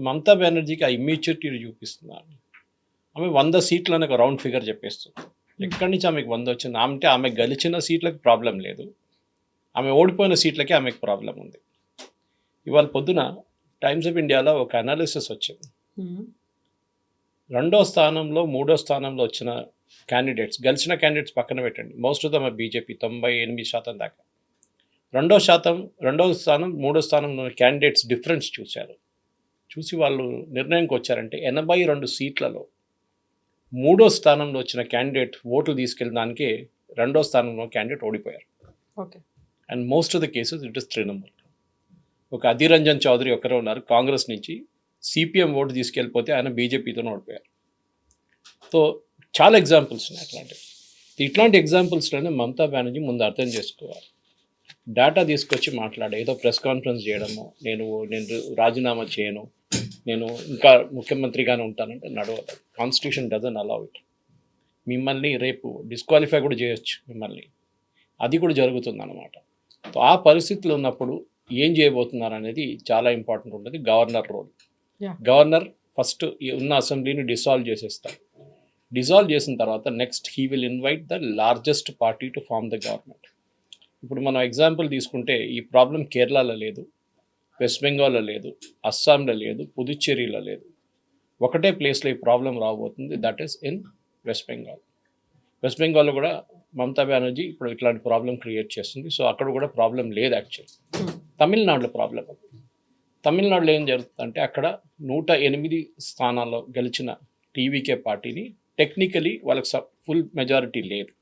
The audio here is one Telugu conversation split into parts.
మమతా బెనర్జీకి ఆ ఇమ్యూనిటీ చూపిస్తున్నారు. ఆమె 100 సీట్లు అని ఒక రౌండ్ ఫిగర్ చెప్పేస్తుంది. ఎక్కడి నుంచి ఆమెకు 100 వచ్చింది? అంటే ఆమె గెలిచిన సీట్లకు ప్రాబ్లం లేదు, ఆమె ఓడిపోయిన సీట్లకే ఆమెకు ప్రాబ్లం ఉంది. ఇవాళ పొద్దున టైమ్స్ ఆఫ్ ఇండియాలో ఒక అనాలిసిస్ వచ్చింది. రెండో స్థానంలో, మూడో స్థానంలో వచ్చిన క్యాండిడేట్స్, గెలిచిన క్యాండిడేట్స్ పక్కన పెట్టండి, మోస్ట్ ఆఫ్ దమ్ బీజేపీ 98% దాకా. రెండో స్థానం, మూడో స్థానంలో క్యాండిడేట్స్ డిఫరెన్స్ చూసి వాళ్ళు నిర్ణయంకి వచ్చారంటే 82 సీట్లలో మూడో స్థానంలో వచ్చిన క్యాండిడేట్ ఓట్లు తీసుకెళ్ళడానికే రెండో స్థానంలో క్యాండిడేట్ ఓడిపోయారు. Okay. And most of the cases it is Trinamool. ఒక అధీర్ రంజన్ చౌదరి ఒకరే ఉన్నారు కాంగ్రెస్ నుంచి, సిపిఎం ఓటు తీసుకెళ్ళిపోతే ఆయన బీజేపీతో ఓడిపోయారు. సో చాలా ఎగ్జాంపుల్స్ ఉన్నాయి అట్లాంటివి. ఇట్లాంటి ఎగ్జాంపుల్స్లోనే మమతా బెనర్జీ ముందు అర్థం చేసుకోవాలి. డేటా తీసుకొచ్చి మాట్లాడే, ఏదో ప్రెస్ కాన్ఫరెన్స్ చేయడము, నేను రాజీనామా చేయను, నేను ఇంకా ముఖ్యమంత్రిగానే ఉంటానంటే నడవదు. Constitution doesn't allow it. మిమ్మల్ని రేపు డిస్క్వాలిఫై కూడా చేయొచ్చు మిమ్మల్ని, అది కూడా జరుగుతుంది అన్నమాట. సో ఆ పరిస్థితులు ఉన్నప్పుడు ఏం చేయబోతున్నారు అనేది చాలా ఇంపార్టెంట్ ఉంటుంది. Governor role. గవర్నర్ ఫస్ట్ ఉన్న అసెంబ్లీని డిసాల్వ్ చేసేస్తారు. డిసాల్వ్ చేసిన తర్వాత next he will invite the largest party to form the government. ఇప్పుడు మనం ఎగ్జాంపుల్ తీసుకుంటే ఈ ప్రాబ్లం కేరళలో లేదు, వెస్ట్ బెంగాల్లో లేదు, అస్సాంలో లేదు, పుదుచ్చేరిలో లేదు. ఒకటే ప్లేస్లో ఈ ప్రాబ్లం రాబోతుంది, that is in west Bengal. West బెంగాల్లో కూడా మమతా బెనర్జీ ఇప్పుడు ఇట్లాంటి ప్రాబ్లం క్రియేట్ చేస్తుంది. సో అక్కడ కూడా ప్రాబ్లం లేదు యాక్చువల్లీ. తమిళనాడులో ప్రాబ్లం. తమిళనాడులో ఏం జరుగుతుందంటే అక్కడ 108 స్థానాల్లో గెలిచిన టీవీకే పార్టీని టెక్నికలీ వాళ్ళకి ఫుల్ మెజారిటీ లేదు.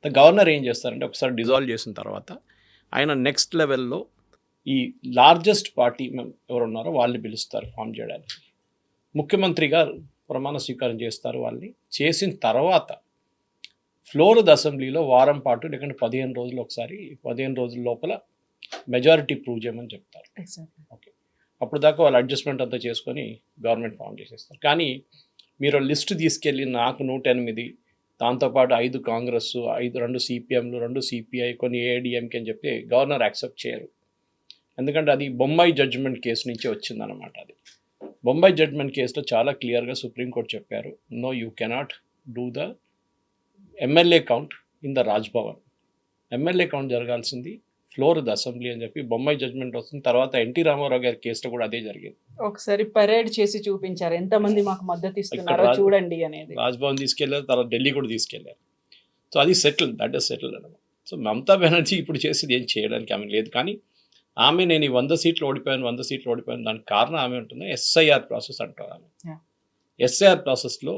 గవర్నర్ ఏం చేస్తారంటే ఒకసారి డిజాల్వ్ చేసిన తర్వాత ఆయన నెక్స్ట్ లెవెల్లో ఈ లార్జెస్ట్ పార్టీ ఎవరున్నారో వాళ్ళని పిలుస్తారు ఫామ్ చేయడానికి. ముఖ్యమంత్రిగా ప్రమాణ స్వీకారం చేస్తారు. వాళ్ళని చేసిన తర్వాత ఫ్లోర్ అసెంబ్లీలో వారం పాటు లేకుంటే 15 రోజులు ఒకసారి, 15 రోజుల లోపల మెజారిటీ ప్రూవ్ చేయమని చెప్తారు. ఓకే, అప్పుడు దాకా వాళ్ళు అడ్జస్ట్మెంట్ అంతా చేసుకొని గవర్నమెంట్ ఫామ్ చేసేస్తారు. కానీ మీరు లిస్ట్ తీసుకెళ్ళి నాకు 108, దాంతోపాటు 5 కాంగ్రెస్, 2 సిపిఎంలు, 2 సిపిఐ, కొన్ని ఏఐడిఎంకే అని చెప్పి గవర్నర్ యాక్సెప్ట్ చేయరు. ఎందుకంటే అది బొంబాయి జడ్జిమెంట్ కేసు నుంచి వచ్చిందనమాట. అది బొంబాయి జడ్జిమెంట్ కేసులో చాలా క్లియర్గా సుప్రీంకోర్టు చెప్పారు, no you cannot do the MLA count in the Raj Bhavan. MLA count జరగాల్సింది ఫ్లోర్ ద అసెంబ్లీ అని చెప్పి బొంబాయి జడ్జిమెంట్ వస్తుంది. తర్వాత ఎన్టీ రామారావు గారి కేసులో కూడా అదే జరిగింది. ఒకసారి పరేడ్ చేసి చూపించారు, ఎంతమంది మాకు మద్దతు ఇస్తున్నారో చూడండి అనేది. రాజ్భవన్ తీసుకెళ్లారు, తర్వాత ఢిల్లీ కూడా తీసుకెళ్లారు. సో అది సెటిల్, దట్ ఈస్ సెటిల్ అనమాట. సో మమతా బెనర్జీ ఇప్పుడు చేసేది ఏం చేయడానికి ఆమె లేదు. కానీ ఆమె నేను ఈ 100 సీట్లు ఓడిపోయాను దానికి కారణం ఆమె ఉంటుంది ఎస్ఐఆర్ ప్రాసెస్ అంటారు. ఆమె ఎస్ఐఆర్ ప్రాసెస్లో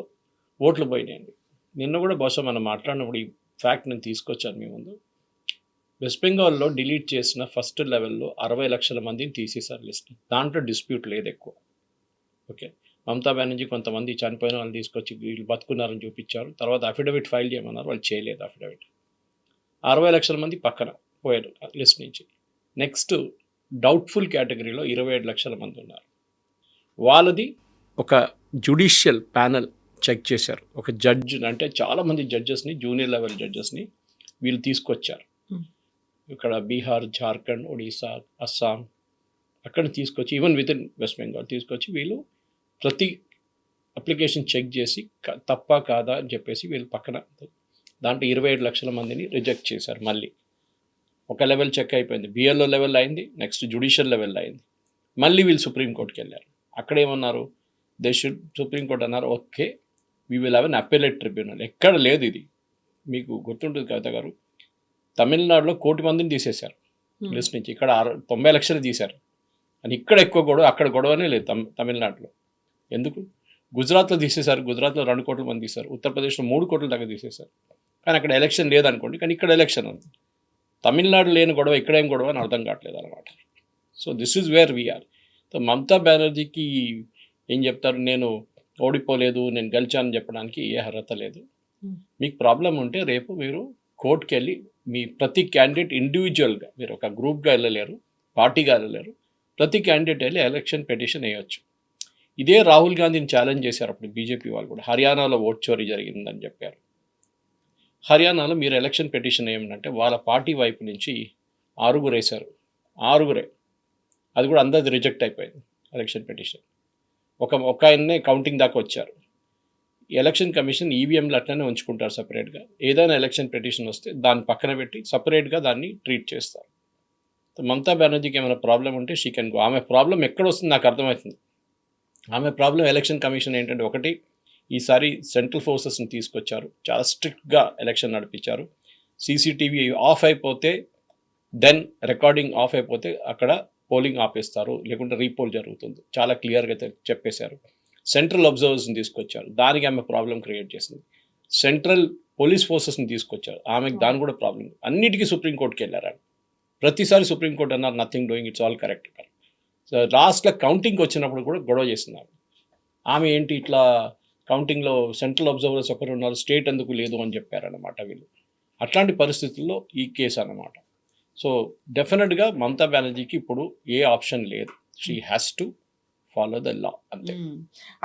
ఓట్లు పోయినాయండి. నిన్న కూడా బహుశా మనం మాట్లాడినప్పుడు ఈ ఫ్యాక్ట్ నేను తీసుకొచ్చాను మీ ముందు. వెస్ట్ బెంగాల్లో డిలీట్ చేసిన ఫస్ట్ లెవెల్లో 60 లక్షల మందిని తీసేశారు లిస్ట్. దాంట్లో డిస్ప్యూట్ లేదు ఎక్కువ. ఓకే, మమతా బెనర్జీ కొంతమంది చనిపోయిన వాళ్ళు తీసుకొచ్చి వీళ్ళు బతుకున్నారని చూపించారు. తర్వాత అఫిడవిట్ ఫైల్ చేయమన్నారు, వాళ్ళు చేయలేదు అఫిడవిట్. 60 లక్షల మంది పక్కన పోయారు లిస్ట్ నుంచి. నెక్స్ట్ డౌట్ఫుల్ కేటగిరీలో 27 లక్షల మంది ఉన్నారు. వాళ్ళది ఒక జ్యుడిషియల్ ప్యానెల్ చెక్ చేశారు. ఒక జడ్జ్, అంటే చాలామంది జడ్జెస్ని, జూనియర్ లెవెల్ జడ్జెస్ని వీళ్ళు తీసుకొచ్చారు. ఇక్కడ బీహార్, జార్ఖండ్, ఒడిశా, అస్సాం అక్కడ తీసుకొచ్చి, even with in west Bengal తీసుకొచ్చి వీళ్ళు ప్రతి అప్లికేషన్ చెక్ చేసి తప్ప కాదా అని చెప్పేసి వీళ్ళు పక్కన దాంట్లో 27 లక్షల మందిని రిజెక్ట్ చేశారు. మళ్ళీ ఒక లెవెల్ చెక్ అయిపోయింది, బిఎల్ఓ లెవెల్ అయింది, నెక్స్ట్ జ్యుడిషియల్ లెవెల్ అయింది. మళ్ళీ వీళ్ళు సుప్రీంకోర్టుకి వెళ్ళారు. అక్కడ ఏమన్నారు, సుప్రీంకోర్టు అన్నారు okay we will have an appellate tribunal. ఎక్కడ లేదు ఇది, మీకు గుర్తుంటుంది కవిత గారు, తమిళనాడులో 1 కోటి మందిని తీసేశారు లిస్ట్ నుంచి, ఇక్కడ 90 లక్షలు తీశారు. అని ఇక్కడ ఎక్కువ గొడవ, అక్కడ గొడవనే లేదు తమిళనాడులో. ఎందుకు? గుజరాత్లో తీసేశారు, గుజరాత్లో 2 కోట్ల మంది తీశారు, ఉత్తరప్రదేశ్లో 3 కోట్ల దాకా తీసేశారు. కానీ అక్కడ ఎలక్షన్ లేదనుకోండి, కానీ ఇక్కడ ఎలక్షన్ ఉంది. తమిళనాడు లేని గొడవ ఇక్కడేం గొడవ అని అర్థం కావట్లేదు అనమాట. So this is where we're. సో మమతా బెనర్జీకి ఏం చెప్తారు, నేను ఓడిపోలేదు, నేను గెలిచానని చెప్పడానికి ఏ అర్హత లేదు. మీకు ప్రాబ్లం ఉంటే రేపు మీరు కోర్టుకి వెళ్ళి మీ ప్రతి క్యాండిడేట్ ఇండివిజువల్గా, మీరు ఒక గ్రూప్గా వెళ్ళలేరు, పార్టీగా వెళ్ళలేరు, ప్రతి క్యాండిడేట్ వెళ్ళి ఎలక్షన్ పిటిషన్ వేయవచ్చు. ఇదే రాహుల్ గాంధీని ఛాలెంజ్ చేశారు అప్పుడు బీజేపీ వాళ్ళు కూడా. హర్యానాలో ఓట్ చోరీ జరిగిందని చెప్పారు. హర్యానాలో మీరు ఎలక్షన్ పిటిషన్ ఏమిటంటే వాళ్ళ పార్టీ వైపు నుంచి 6 వేశారు, 6, అది కూడా అందరిది రిజెక్ట్ అయిపోయింది. Election petition. ఒక ఆయన్నే కౌంటింగ్ దాకా వచ్చారు. ఎలక్షన్ కమిషన్ ఈవీఎంలు అట్లనే ఉంచుకుంటారు సపరేట్గా. ఏదైనా ఎలక్షన్ పిటిషన్ వస్తే దాన్ని పక్కన పెట్టి సపరేట్గా దాన్ని ట్రీట్ చేస్తారు. మమతా బెనర్జీకి ఏమైనా ప్రాబ్లం ఉంటే షీ కెన్ గో. ఆమె ప్రాబ్లం ఎక్కడ వస్తుంది నాకు అర్థమవుతుంది. ఆమె ప్రాబ్లం ఎలక్షన్ కమిషన్ ఏంటంటే, ఒకటి, ఈసారి సెంట్రల్ ఫోర్సెస్ని తీసుకొచ్చారు, చాలా స్ట్రిక్ట్గా ఎలక్షన్ నడిపించారు. సీసీటీవీ ఆఫ్ అయిపోతే, దెన్ రికార్డింగ్ ఆఫ్ అయిపోతే అక్కడ పోలింగ్ ఆపేస్తారు, లేకుంటే రీపోల్ జరుగుతుంది, చాలా క్లియర్గా చెప్పేశారు. సెంట్రల్ అబ్జర్వర్స్ని తీసుకొచ్చారు, దానికి ఆమె ప్రాబ్లం క్రియేట్ చేసింది. సెంట్రల్ పోలీస్ ఫోర్సెస్ని తీసుకొచ్చారు, ఆమెకు దాని కూడా ప్రాబ్లం. అన్నిటికీ సుప్రీంకోర్టుకి వెళ్ళారు. ప్రతిసారి సుప్రీంకోర్టు అన్నారు nothing doing, it's all correct. So లాస్ట్లో కౌంటింగ్కి వచ్చినప్పుడు కూడా గొడవ చేసింది ఆమె ఏంటి ఇట్లా కౌంటింగ్లో సెంట్రల్ అబ్జర్వర్స్ ఒకరు ఉన్నారు, స్టేట్ ఎందుకు లేదు అని చెప్పారన్నమాట వీళ్ళు. అట్లాంటి పరిస్థితుల్లో ఈ కేసు అన్నమాట. సో డెఫినెట్గా మమతా బెనర్జీకి ఇప్పుడు ఏ ఆప్షన్ లేదు, she has to follow the law అంతే.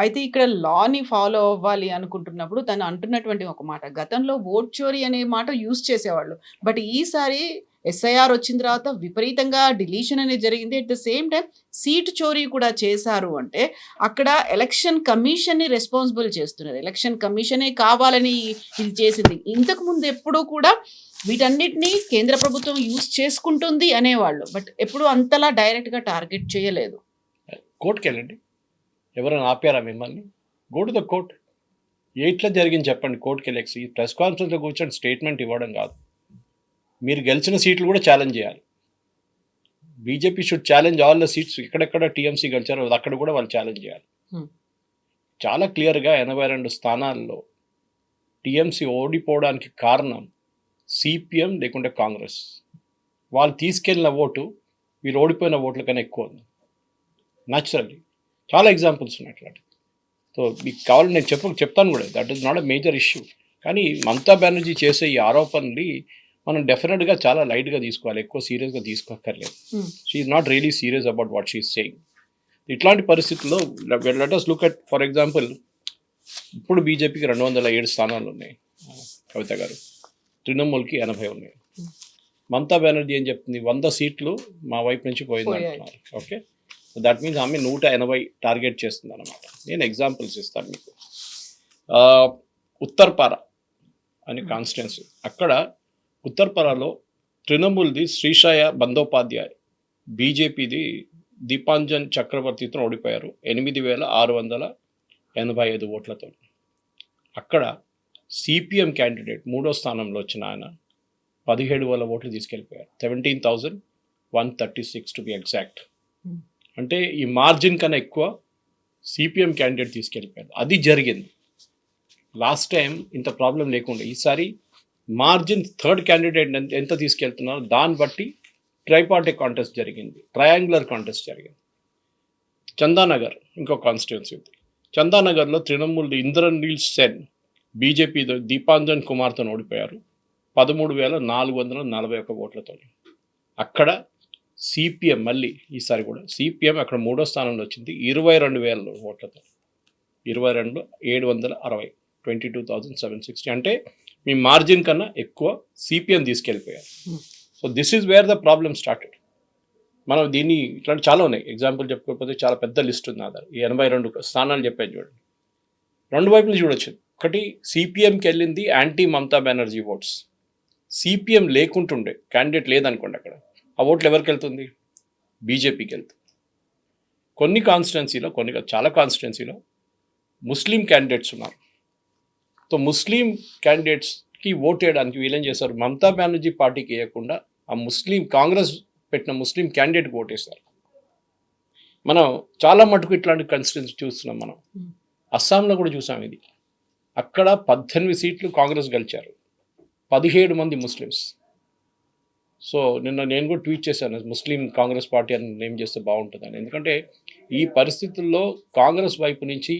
అయితే ఇక్కడ లాని ఫాలో అవ్వాలి అనుకుంటున్నప్పుడు తను అంటున్నటువంటి ఒక మాట, గతంలో ఓట్ చోరీ అనే మాట యూజ్ చేసేవాళ్ళు, బట్ ఈసారి ఎస్ఐఆర్ వచ్చిన తర్వాత విపరీతంగా డిలీషన్ అనేది జరిగింది. At the same time seat చోరీ కూడా చేశారు అంటే అక్కడ ఎలక్షన్ కమిషన్ని రెస్పాన్సిబుల్ చేస్తున్నారు. ఎలక్షన్ కమిషనే కావాలని ఇది చేసింది. ఇంతకు ముందు ఎప్పుడూ కూడా వీటన్నిటిని కేంద్ర ప్రభుత్వం యూజ్ చేసుకుంటుంది అనేవాళ్ళు, బట్ ఎప్పుడు అంతలా డైరెక్ట్గా టార్గెట్ చేయలేదు. కోర్టుకి వెళ్ళండి, ఎవరైనా ఆపారా మిమ్మల్ని? Go to the court. ఎట్లా జరిగింది చెప్పండి. కోర్టుకి వెళ్ళి ప్రెస్ కాన్ఫరెన్స్లో కూర్చొని స్టేట్మెంట్ ఇవ్వడం కాదు, మీరు గెలిచిన సీట్లు కూడా ఛాలెంజ్ చేయాలి. BJP should challenge all the seats. ఎక్కడెక్కడ టీఎంసీ గెలిచారో అక్కడ కూడా వాళ్ళు ఛాలెంజ్ చేయాలి. చాలా క్లియర్గా 82 స్థానాల్లో టీఎంసీ ఓడిపోవడానికి కారణం సిపిఎం లేకుంటే కాంగ్రెస్. వాళ్ళు తీసుకెళ్ళిన ఓటు వీళ్ళు ఓడిపోయిన ఓట్ల కన్నా ఎక్కువ ఉంది. న్యాచురల్లీ చాలా ఎగ్జాంపుల్స్ ఉన్నాయి అట్లాంటి. సో మీకు కావాలని నేను చెప్తాను కూడా, that is not a major issue. కానీ మమతా బెనర్జీ చేసే ఈ ఆరోపణని మనం డెఫినెట్గా చాలా లైట్గా తీసుకోవాలి, ఎక్కువ సీరియస్గా తీసుకోక్కర్లేదు. She is not really serious about what she is saying. ఇట్లాంటి పరిస్థితుల్లో let us look at, for example, ఇప్పుడు బీజేపీకి 207 స్థానాలు ఉన్నాయి కవిత గారు, తృణమూల్కి 80 ఉన్నాయి. మమతా బెనర్జీ ఏం చెప్తుంది, 100 సీట్లు మా వైపు నుంచి పోయింది అంటున్నారు. ఓకే, దట్ మీన్స్ ఆమె 180 టార్గెట్ చేస్తుంది అనమాట. నేను ఎగ్జాంపుల్స్ ఇస్తాను మీకు. ఉత్తర్పార అనే కాన్స్టిట్యున్సీ, అక్కడ ఉత్తర్పారాలో తృణమూల్ది శ్రీషాయ బందోపాధ్యాయ్, బీజేపీది దీపాంజన్ చక్రవర్తితో ఓడిపోయారు 8,685 ఓట్లతో. అక్కడ సిపిఎం క్యాండిడేట్ 3వ స్థానంలో వచ్చిన ఆయన 17,000 ఓట్లు తీసుకెళ్ళిపోయారు, 17,136 టు బి ఎగ్జాక్ట్. అంటే ఈ మార్జిన్ కన్నా ఎక్కువ సిపిఎం క్యాండిడేట్ తీసుకెళ్ళిపోయారు. అది జరిగింది. లాస్ట్ టైం ఇంత ప్రాబ్లం లేకుండా ఈసారి మార్జిన్ థర్డ్ క్యాండిడేట్ ఎంత తీసుకెళ్తున్నారో దాన్ని బట్టి ట్రైపార్టీ కాంటెస్ట్ జరిగింది, ట్రయాంగులర్ కాంటెస్ట్ జరిగింది. చందానగర్ ఇంకో కాన్స్టిట్యున్సీ ఉంది. చందానగర్లో తృణమూల్ ఇంద్రనీల్ సెన్ బీజేపీ దీపాంజన్ కుమార్తో ఓడిపోయారు 13,441 ఓట్లతో. అక్కడ సిపిఎం మళ్ళీ ఈసారి కూడా సిపిఎం అక్కడ 3వ స్థానంలో వచ్చింది 22,000 ఓట్లతో, 22,760, 22,760. అంటే మీ మార్జిన్ కన్నా ఎక్కువ సిపిఎం తీసుకెళ్ళిపోయారు. So this is where the problem started. మనం దీన్ని ఇట్లాంటి చాలా ఉన్నాయి, ఎగ్జాంపుల్ చెప్పుకోకపోతే చాలా పెద్ద లిస్ట్ ఉంది. ఆధార్ ఈ 82 స్థానాలు చెప్పాను చూడండి, రెండు వైపులు చూడొచ్చు. ఒకటి, సిపిఎంకి వెళ్ళింది anti Mamata Banerjee votes. CPM లేకుంటుండే, క్యాండిడేట్ లేదనుకోండి, అక్కడ ఆ ఓట్లు ఎవరికి వెళ్తుంది? బీజేపీకి వెళ్తుంది. కొన్ని కాన్స్టిట్యున్సీలో, చాలా కాన్స్టిట్యున్సీలో ముస్లిం క్యాండిడేట్స్ ఉన్నారు. సో ముస్లిం క్యాండిడేట్స్కి ఓట్ వేయడానికి వీళ్ళేం చేశారు, మమతా బెనర్జీ పార్టీకి వేయకుండా ఆ ముస్లిం కాంగ్రెస్ పెట్టిన ముస్లిం క్యాండిడేట్కి ఓటేశారు. మనం చాలా మటుకు ఇట్లాంటి కాన్స్టిట్యున్సీ చూస్తున్నాం. మనం అస్సాంలో కూడా చూసాం ఇది. అక్కడ 18 సీట్లు కాంగ్రెస్ గెలిచారు, 17 మంది ముస్లిమ్స్. సో నిన్న నేను కూడా ట్వీట్ చేశాను, ముస్లిం కాంగ్రెస్ పార్టీ అని నేమ్ చేస్తే బాగుంటుందని. ఎందుకంటే ఈ పరిస్థితుల్లో కాంగ్రెస్ వైపు నుంచి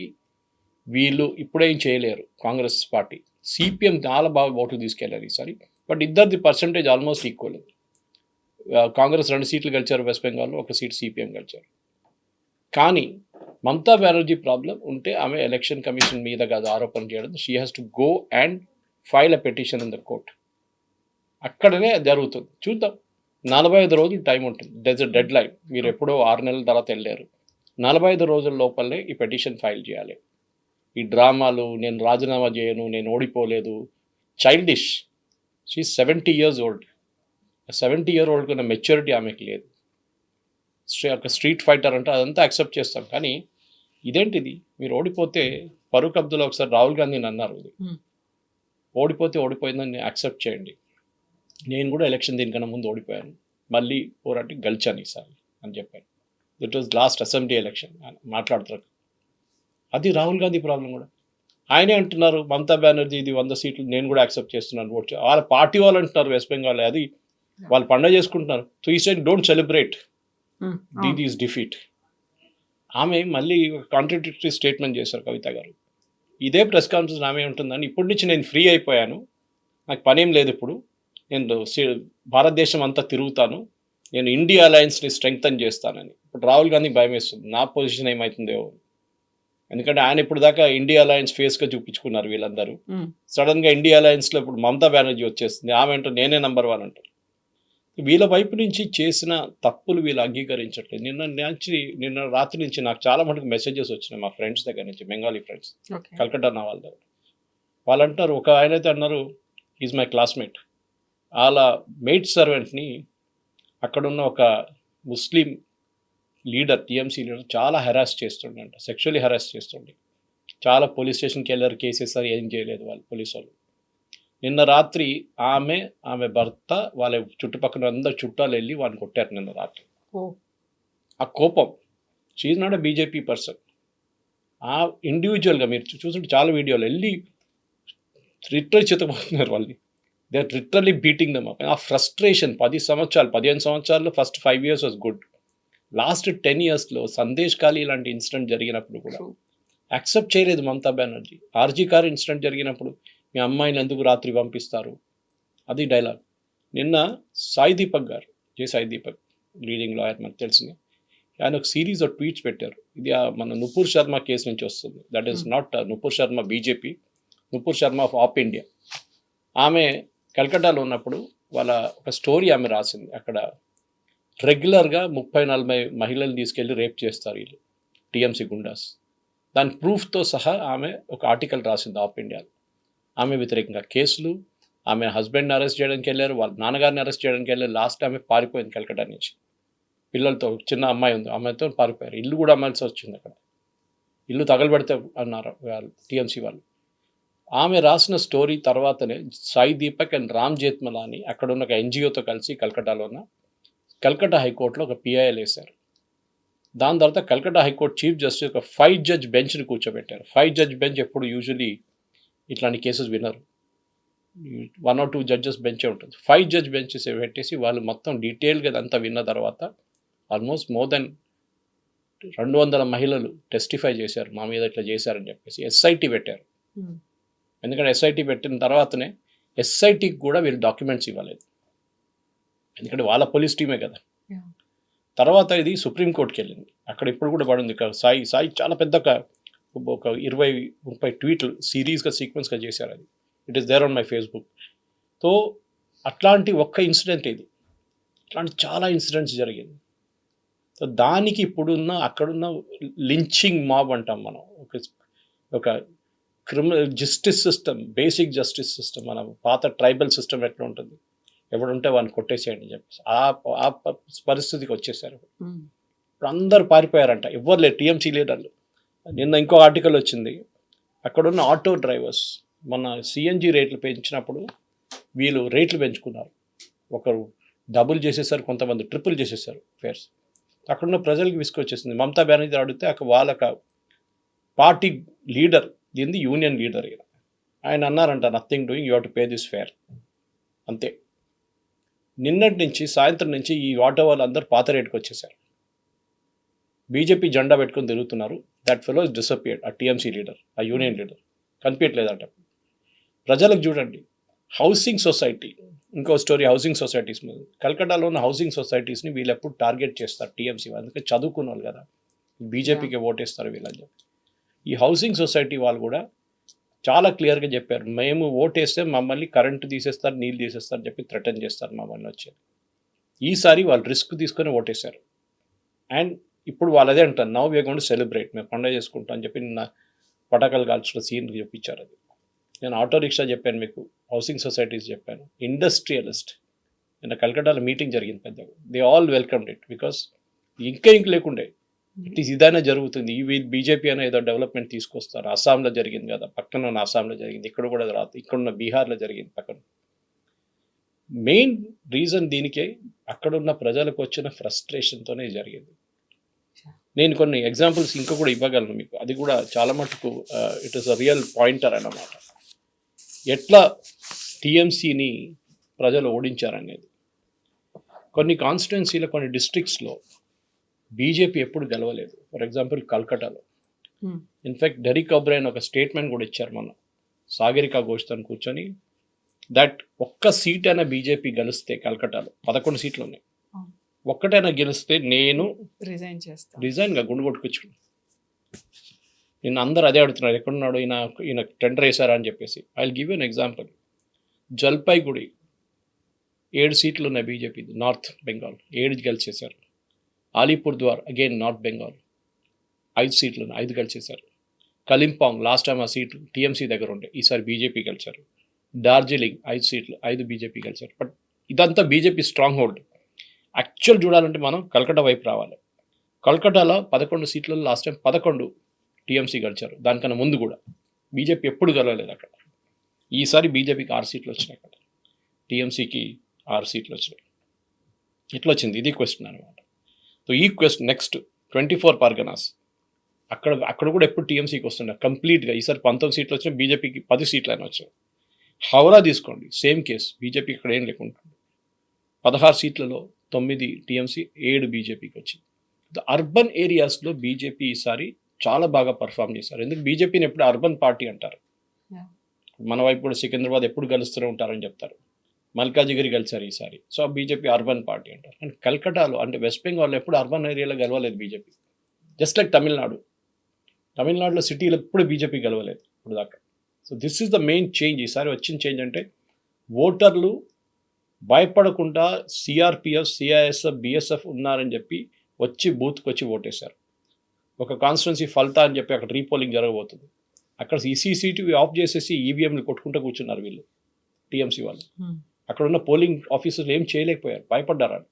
వీళ్ళు ఇప్పుడేం చేయలేరు. కాంగ్రెస్ పార్టీ, సిపిఎం చాలా బాగా ఓట్లు తీసుకెళ్లారు ఈసారి, బట్ ఇద్దరిది పర్సంటేజ్ ఆల్మోస్ట్ ఈక్వల్. కాంగ్రెస్ 2 సీట్లు గెలిచారు వెస్ట్ బెంగాల్లో, 1 సీట్ సిపిఎం గెలిచారు. కానీ మమతా బెనర్జీ ప్రాబ్లం ఉంటే ఆమె ఎలక్షన్ కమిషన్ మీద కాదు ఆరోపణ చేయడం, she has to go and file a petition in the court. అక్కడనే జరుగుతుంది. చూద్దాం, 45 రోజులు టైం ఉంటుంది, దట్స్ అ డెడ్ లైన్. మీరు ఎప్పుడో 6 నెలల తర్వాత వెళ్ళారు. 45 రోజుల లోపలనే ఈ పెటిషన్ ఫైల్ చేయాలి. ఈ డ్రామాలు, నేను రాజీనామా చేయను, నేను ఓడిపోలేదు, childish. She 70 years old. 70-year-old ఉన్న మెచ్యూరిటీ ఆమెకి లేదు. ఒక స్ట్రీట్ ఫైటర్ అంటే అదంతా యాక్సెప్ట్ చేస్తాం, కానీ ఇదేంటిది? మీరు ఓడిపోతే ఫరూక్ అబ్దుల్లా ఒకసారి రాహుల్ గాంధీని అన్నారు, ఇది ఓడిపోతే ఓడిపోయిందని యాక్సెప్ట్ చేయండి, నేను కూడా ఎలక్షన్ దీనికన్నా ముందు ఓడిపోయాను, మళ్ళీ పోరాటి గెలిచాను ఈసారి అని చెప్పాను. It was last assembly election మాట్లాడుతారు. అది రాహుల్ గాంధీ ప్రాబ్లం కూడా. ఆయనే అంటున్నారు మమతా బెనర్జీ ఇది 100 సీట్లు నేను కూడా యాక్సెప్ట్ చేస్తున్నాను ఓట్. వాళ్ళ పార్టీ వాళ్ళు అంటున్నారు వెస్ట్ బెంగాల్, అది వాళ్ళు పండగ చేసుకుంటున్నారు. సో ఈ side don't celebrate these defeat. ఆమె మళ్ళీ కాంట్రడిక్టరీ స్టేట్మెంట్ చేశారు కవిత గారు. ఇదే ప్రెస్ కాన్ఫరెన్స్ ఆమె ఉంటుందని, ఇప్పటి నుంచి నేను ఫ్రీ అయిపోయాను, నాకు పనేం లేదు, ఇప్పుడు నేను భారతదేశం అంతా తిరుగుతాను, నేను ఇండియా అలయన్స్ని స్ట్రెంగ్తన్ చేస్తానని. ఇప్పుడు రాహుల్ గాంధీ భయం వేస్తుంది, నా పొజిషన్ ఏమవుతుందో. ఎందుకంటే ఆయన ఇప్పుడు దాకా ఇండియా అలయన్స్ ఫేస్గా చూపించుకున్నారు వీళ్ళందరూ. సడన్గా ఇండియా అలయన్స్లో ఇప్పుడు మమతా బెనర్జీ వచ్చేస్తుంది, ఆమె అంటూ నేనే నెంబర్ 1 అంటారు. వీళ్ళ వైపు నుంచి చేసిన తప్పులు వీళ్ళు అంగీకరించట్లేదు. నిన్న రాత్రి నుంచి నాకు చాలా మటుకు మెసేజెస్ వచ్చినాయి మా ఫ్రెండ్స్ దగ్గర నుంచి, బెంగాలీ ఫ్రెండ్స్, కల్కట్టా నా వాళ్ళ దగ్గర. వాళ్ళు అంటారు, ఒక ఆయన అయితే అన్నారు, ఈజ్ మై క్లాస్మేట్, వాళ్ళ మెయిడ్ సర్వెంట్ని అక్కడున్న ఒక ముస్లిం లీడర్, టీఎంసీ లీడర్ చాలా హెరాస్ చేస్తుండంట, సెక్షువల్లీ హెరాస్ చేస్తుండే. చాలా పోలీస్ స్టేషన్కి వెళ్ళారు, కేసేసారు, ఏం చేయలేదు వాళ్ళు పోలీసు వాళ్ళు. నిన్న రాత్రి ఆమె భర్త వాళ్ళ చుట్టుపక్కల అందరు చుట్టాలు వెళ్ళి వాళ్ళని కొట్టారు నిన్న రాత్రి. ఆ కోపం, she's not a BJP person. ఆ ఇండివిజువల్గా మీరు చూస్తుంటే చాలా వీడియోలు వెళ్ళి లిటరల్లీ చితపోతున్నారు వాళ్ళని. They are literally beating them up. ఆ ఫ్రస్ట్రేషన్ 15 సంవత్సరాల్లో first 5 years was good. Last 10 yearsలో సందేశ్ ఖాళీ ఇలాంటి ఇన్సిడెంట్ జరిగినప్పుడు కూడా యాక్సెప్ట్ చేయలేదు మమతా బెనర్జీ. ఆర్జీ కార్ ఇన్సిడెంట్ జరిగినప్పుడు మీ అమ్మాయిని ఎందుకు రాత్రి పంపిస్తారు, అది డైలాగ్. నిన్న సాయి దీపక్ గారు, సాయి దీపక్ లీడింగ్ లాయర్ మనకు తెలిసింది, ఆయన ఒక సిరీస్ ఆఫ్ ట్వీట్స్ పెట్టారు. ఇది మన నుపూర్ శర్మ కేసు నుంచి వస్తుంది. That is not Nupur Sharma BJP, Nupur Sharma of of India. ఆమె కల్కట్టాలో ఉన్నప్పుడు వాళ్ళ ఒక స్టోరీ ఆమె రాసింది. అక్కడ రెగ్యులర్గా 30-40 మహిళలు తీసుకెళ్ళి రేప్ చేస్తారు వీళ్ళు, టీఎంసీ గుండాస్. దాని ప్రూఫ్తో సహా ఆమె ఒక ఆర్టికల్ రాసింది ఆప్ ఇండియాలో. ఆమె వ్యతిరేకంగా కేసులు, ఆమె హస్బెండ్ని అరెస్ట్ చేయడానికి వెళ్ళారు, వాళ్ళ నాన్నగారిని అరెస్ట్ చేయడానికి వెళ్ళారు. లాస్ట్ ఆమె పారిపోయింది కలకట్టా నుంచి పిల్లలతో, చిన్న అమ్మాయి ఉంది, అమ్మాయితో పారిపోయారు. ఇల్లు కూడా అమ్మాల్సి వచ్చింది, అక్కడ ఇల్లు తగలబెడితే అన్నారు వాళ్ళు టీఎంసీ వాళ్ళు. ఆమె రాసిన స్టోరీ తర్వాతనే సాయి దీపక్ అండ్ రామ్ జేత్మలాని అక్కడ ఉన్న ఒక ఎన్జిఓతో కలిసి కల్కట్టాలో ఉన్న కల్కట్టా హైకోర్టులో ఒక పిఐఎల్ వేశారు. దాని తర్వాత కల్కట్టా హైకోర్టు చీఫ్ జస్టిస్ ఒక 5 judge బెంచ్ని కూర్చోబెట్టారు. 5 judge బెంచ్ ఎప్పుడు యూజువలీ ఇట్లాంటి కేసెస్ వినరు, 1 or 2 judges బెంచే ఉంటుంది. 5 judge బెంచెస్ పెట్టేసి వాళ్ళు మొత్తం డీటెయిల్గా అదంతా విన్న తర్వాత ఆల్మోస్ట్ మోర్ దెన్ 200 మహిళలు టెస్టిఫై చేశారు మా మీద ఇట్లా చేశారని చెప్పేసి. ఎస్ఐటి పెట్టారు. ఎందుకంటే ఎస్ఐటి పెట్టిన తర్వాతనే ఎస్ఐటికి కూడా వీళ్ళు డాక్యుమెంట్స్ ఇవ్వలేదు, ఎందుకంటే వాళ్ళ పోలీస్ టీమే కదా. తర్వాత ఇది సుప్రీంకోర్టుకి వెళ్ళింది, అక్కడ ఇప్పుడు కూడా పడింది. సాయి చాలా పెద్ద ఒక 20-30 ట్వీట్లు సిరీస్గా సీక్వెన్స్గా చేశారు. అది it is there on my Facebook. So అట్లాంటి ఒక్క ఇన్సిడెంట్ ఇది, ఇట్లాంటి చాలా ఇన్సిడెంట్స్ జరిగింది. సో దానికి ఇప్పుడున్న అక్కడున్న లించింగ్ మాబ్ అంటాం మనం, ఒక criminal justice system, basic justice system, మన పాత ట్రైబల్ సిస్టమ్ ఎట్లా ఉంటుంది, ఎవడుంటే వాడిని కొట్టేసేయండి అని చెప్పేసి ఆ పరిస్థితికి వచ్చేసారు. ఇప్పుడు అందరు పారిపోయారంట, ఎవ్వరు లేరు టీఎంసీ లీడర్లు. నిన్న ఇంకో ఆర్టికల్ వచ్చింది, అక్కడున్న ఆటో డ్రైవర్స్ మన సిఎన్జి రేట్లు పెంచినప్పుడు వీళ్ళు రేట్లు పెంచుకున్నారు. ఒకరు డబుల్ చేసేసారు, కొంతమంది ట్రిపుల్ చేసేసారు ఫేర్స్. అక్కడున్న ప్రజలకు విసుకొచ్చేసింది. మమతా బెనర్జీ అడిగితే అక్కడ వాళ్ళక పార్టీ లీడర్, దీనిది యూనియన్ లీడర్, ఆయన అన్నారంట, nothing doing, you have to pay this fair, అంతే. నిన్నటి నుంచి సాయంత్రం నుంచి ఈ ఆటో వాళ్ళందరూ పాత రేటుకి వచ్చేసారు, బీజేపీ జెండా పెట్టుకొని తిరుగుతున్నారు. That fellow is disappeared. ఆ టీఎంసీ లీడర్, ఆ యూనియన్ లీడర్ కనిపించట్లేదంట. ప్రజలకు చూడండి, హౌసింగ్ సొసైటీ, ఇంకో స్టోరీ హౌసింగ్ సొసైటీస్ మీద. కల్కట్టాలో ఉన్న హౌసింగ్ సొసైటీస్ని వీళ్ళు ఎప్పుడు టార్గెట్ చేస్తారు టీఎంసీ, అందుకే చదువుకున్న వాళ్ళు కదా, బీజేపీకి ఓటేస్తారు వీళ్ళని చెప్పి. ఈ హౌసింగ్ సొసైటీ వాళ్ళు కూడా చాలా క్లియర్గా చెప్పారు, మేము ఓటేస్తే మమ్మల్ని కరెంటు తీసేస్తారు, నీళ్ళు తీసేస్తారు చెప్పి థ్రెటన్ చేస్తారు మమ్మల్ని వచ్చి. ఈసారి వాళ్ళు రిస్క్ తీసుకొని ఓటేశారు. అండ్ ఇప్పుడు వాళ్ళదే అంటారు, now we are going to celebrate, మేము పండుగ చేసుకుంటాం అని చెప్పి నిన్న పటాకాలు కాల్చిన సీన్ చూపించారు. అది నేను ఆటో రిక్షా చెప్పాను మీకు, హౌసింగ్ సొసైటీస్ చెప్పాను, ఇండస్ట్రియలిస్ట్. నిన్న కలకట్టాలో మీటింగ్ జరిగింది పెద్దగా, they all welcomed it because ఇంక లేకుండే ఇట్ ఇదైనా జరుగుతుంది. ఈ బీజేపీ అయినా ఏదో డెవలప్మెంట్ తీసుకొస్తారు. అస్సాంలో జరిగింది కదా, పక్కన ఉన్న అస్సాంలో జరిగింది, ఇక్కడ కూడా రాదు, ఇక్కడున్న బీహార్లో జరిగింది పక్కన. మెయిన్ రీజన్ దీనికే అక్కడున్న ప్రజలకు వచ్చిన ఫ్రస్ట్రేషన్తోనే జరిగింది. నేను కొన్ని ఎగ్జాంపుల్స్ ఇంకా కూడా ఇవ్వగలను మీకు, అది కూడా చాలా మటుకు it is a real pointer అన్నమాట. ఎట్లా టీఎంసీని ప్రజలు ఓడించారనేది. కొన్ని కాన్స్టిట్యున్సీలో కొన్ని డిస్ట్రిక్ట్స్లో బీజేపీ ఎప్పుడు గెలవలేదు. ఫర్ ఎగ్జాంపుల్ కల్కటాలో ఇన్ఫ్యాక్ట్ డెరిక్ ఒబ్రైన్ ఒక స్టేట్మెంట్ కూడా ఇచ్చారు మొన్న, సాగరికా ఘోష్తో కూర్చొని, దట్ ఒక్క సీట్ అయినా బీజేపీ గెలిస్తే కల్కటాలో 11 సీట్లు ఉన్నాయి, ఒక్కటైనా గెలిస్తే నేను రిజైన్గా గుండు కొట్టుకొచ్చుకున్నాను. నిన్న అందరూ అదే అడుగుతున్నారు, ఎక్కడున్నాడు ఈయన టెండర్ వేశారా అని చెప్పేసి. I will give an example. Jalpaiguri 7 సీట్లు ఉన్నాయి బీజేపీది, నార్త్ బెంగాల్ 7 గెలిచేశారు. అలీపుర్ద్వార్ అగైన్ నార్త్ బెంగాల్ 5 సీట్లు ఉన్నాయి, 5 గెలిచేశారు. కలింపాంగ్ లాస్ట్ టైం ఆ సీటు టీఎంసీ దగ్గర ఉండే, ఈసారి బీజేపీ గెలిచారు. డార్జిలింగ్ 5 సీట్లు, 5 బీజేపీ గెలిచారు. బట్ ఇదంతా బీజేపీ స్ట్రాంగ్ హోల్డ్. యాక్చువల్ చూడాలంటే మనం కల్కటా వైపు రావాలి. కల్కటాలో 11 సీట్లలో లాస్ట్ టైం 11 టీఎంసీ గెలిచారు. దానికన్నా ముందు కూడా బీజేపీ ఎప్పుడు గెలవలేదు అక్కడ. ఈసారి బీజేపీకి 6 సీట్లు వచ్చినాయి అక్కడ, టీఎంసీకి 6 సీట్లు వచ్చినాయి. ఎట్లా వచ్చింది, ఇది క్వశ్చన్ అనమాట. సో ఈ క్వశ్చన్ నెక్స్ట్ 24 పర్గనాస్, అక్కడ కూడా ఎప్పుడు టీఎంసీకి వస్తున్నాయి కంప్లీట్గా. ఈసారి 19 సీట్లు వచ్చినాయి, బీజేపీకి 10 సీట్లు అయినా వచ్చాయి. హౌరా తీసుకోండి, సేమ్ కేసు, బీజేపీ ఇక్కడ ఏం లేకుండా 16 సీట్లలో 9 టీఎంసీ, 7 బీజేపీకి వచ్చింది. అర్బన్ ఏరియాస్లో బీజేపీ ఈసారి చాలా బాగా పర్ఫామ్ చేశారు. ఎందుకు బీజేపీని ఎప్పుడు అర్బన్ పార్టీ అంటారు. మన వైపు కూడా సికింద్రాబాద్ ఎప్పుడు గెలుస్తూనే ఉంటారని చెప్తారు, మల్కాజిగిరి గెలిచారు ఈసారి. సో బీజేపీ అర్బన్ పార్టీ అంటారు. అండ్ కల్కటాలో అంటే వెస్ట్ బెంగాల్లో ఎప్పుడు అర్బన్ ఏరియాలో గెలవలేదు బీజేపీ. జస్ట్ లైక్ తమిళనాడులో సిటీలో ఎప్పుడు బీజేపీ గెలవలేదు ఇప్పుడు దాకా. So this is the main change. ఈసారి వచ్చిన చేంజ్ అంటే ఓటర్లు భయపడకుండా సిఆర్పిఎఫ్, సిఐఎస్ఎఫ్, బిఎస్ఎఫ్ ఉన్నారని చెప్పి వచ్చి బూత్కి వచ్చి ఓటేశారు. ఒక కాన్స్టిట్యున్సీ ఫలితా అని చెప్పి అక్కడ రీపోలింగ్ జరగబోతుంది, అక్కడ ఈసీసీటీవీ ఆఫ్ చేసేసి ఈవీఎంలు కొట్టుకుంటూ కూర్చున్నారు వీళ్ళు టీఎంసీ వాళ్ళు. అక్కడ ఉన్న పోలింగ్ ఆఫీసర్లు ఏం చేయలేకపోయారు, భయపడ్డారని.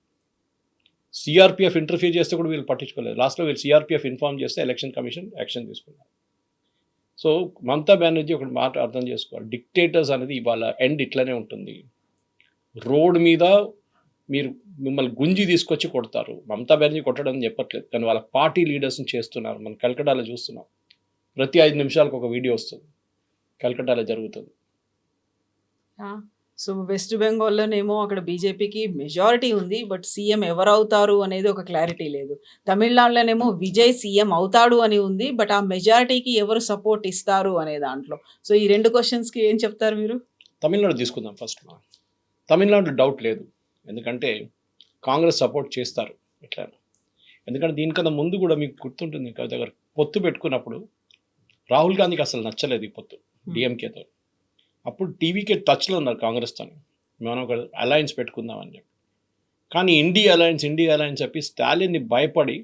సిఆర్పిఎఫ్ ఇంటర్ఫియర్ చేస్తే కూడా వీళ్ళు పట్టించుకోలేదు. లాస్ట్లో వీళ్ళు సిఆర్పిఎఫ్ ఇన్ఫార్మ్ చేస్తే ఎలక్షన్ కమిషన్ యాక్షన్ తీసుకున్నారు. సో మమతా బెనర్జీ ఒకటి మాట అర్థం చేసుకోవాలి, డిక్టేటర్స్ అనేది ఇవాళ ఎండ్ ఇట్లనే ఉంటుంది. రోడ్ మీద మిమ్మల్ని గుంజి తీసుకొచ్చి కొడతారు. మమతా బెనర్జీ కొట్టడం చెప్పట్లేదు, కానీ వాళ్ళ పార్టీ లీడర్స్ని చేస్తున్నారు. మనం కల్కటాలో చూస్తున్నాం, ప్రతి 5 నిమిషాలకు ఒక వీడియో వస్తుంది, కల్కటాలో జరుగుతుంది. సో వెస్ట్ బెంగాల్లోనేమో అక్కడ బీజేపీకి మెజారిటీ ఉంది, బట్ సీఎం ఎవరు అవుతారు అనేది ఒక క్లారిటీ లేదు. తమిళనాడులోనేమో విజయ్ సీఎం అవుతాడు అని ఉంది, బట్ ఆ మెజారిటీకి ఎవరు సపోర్ట్ ఇస్తారు అనే దాంట్లో. సో ఈ 2 క్వశ్చన్స్కి ఏం చెప్తారు మీరు? తమిళనాడు తీసుకుందాం ఫస్ట్. తమిళనాడు డౌట్ లేదు, ఎందుకంటే కాంగ్రెస్ సపోర్ట్ చేస్తారు ఎట్లా. ఎందుకంటే దీనికన్నా ముందు కూడా మీకు గుర్తుంటుంది, దగ్గర పొత్తు పెట్టుకున్నప్పుడు రాహుల్ గాంధీకి అసలు నచ్చలేదు ఈ పొత్తు డిఎంకేతో. అప్పుడు టీవీకే టచ్లో ఉన్నారు కాంగ్రెస్తో, మనం ఒక అలయన్స్ పెట్టుకుందామని చెప్పి. కానీ ఇండియా అలయన్స్ చెప్పి స్టాలిన్ని భయపడి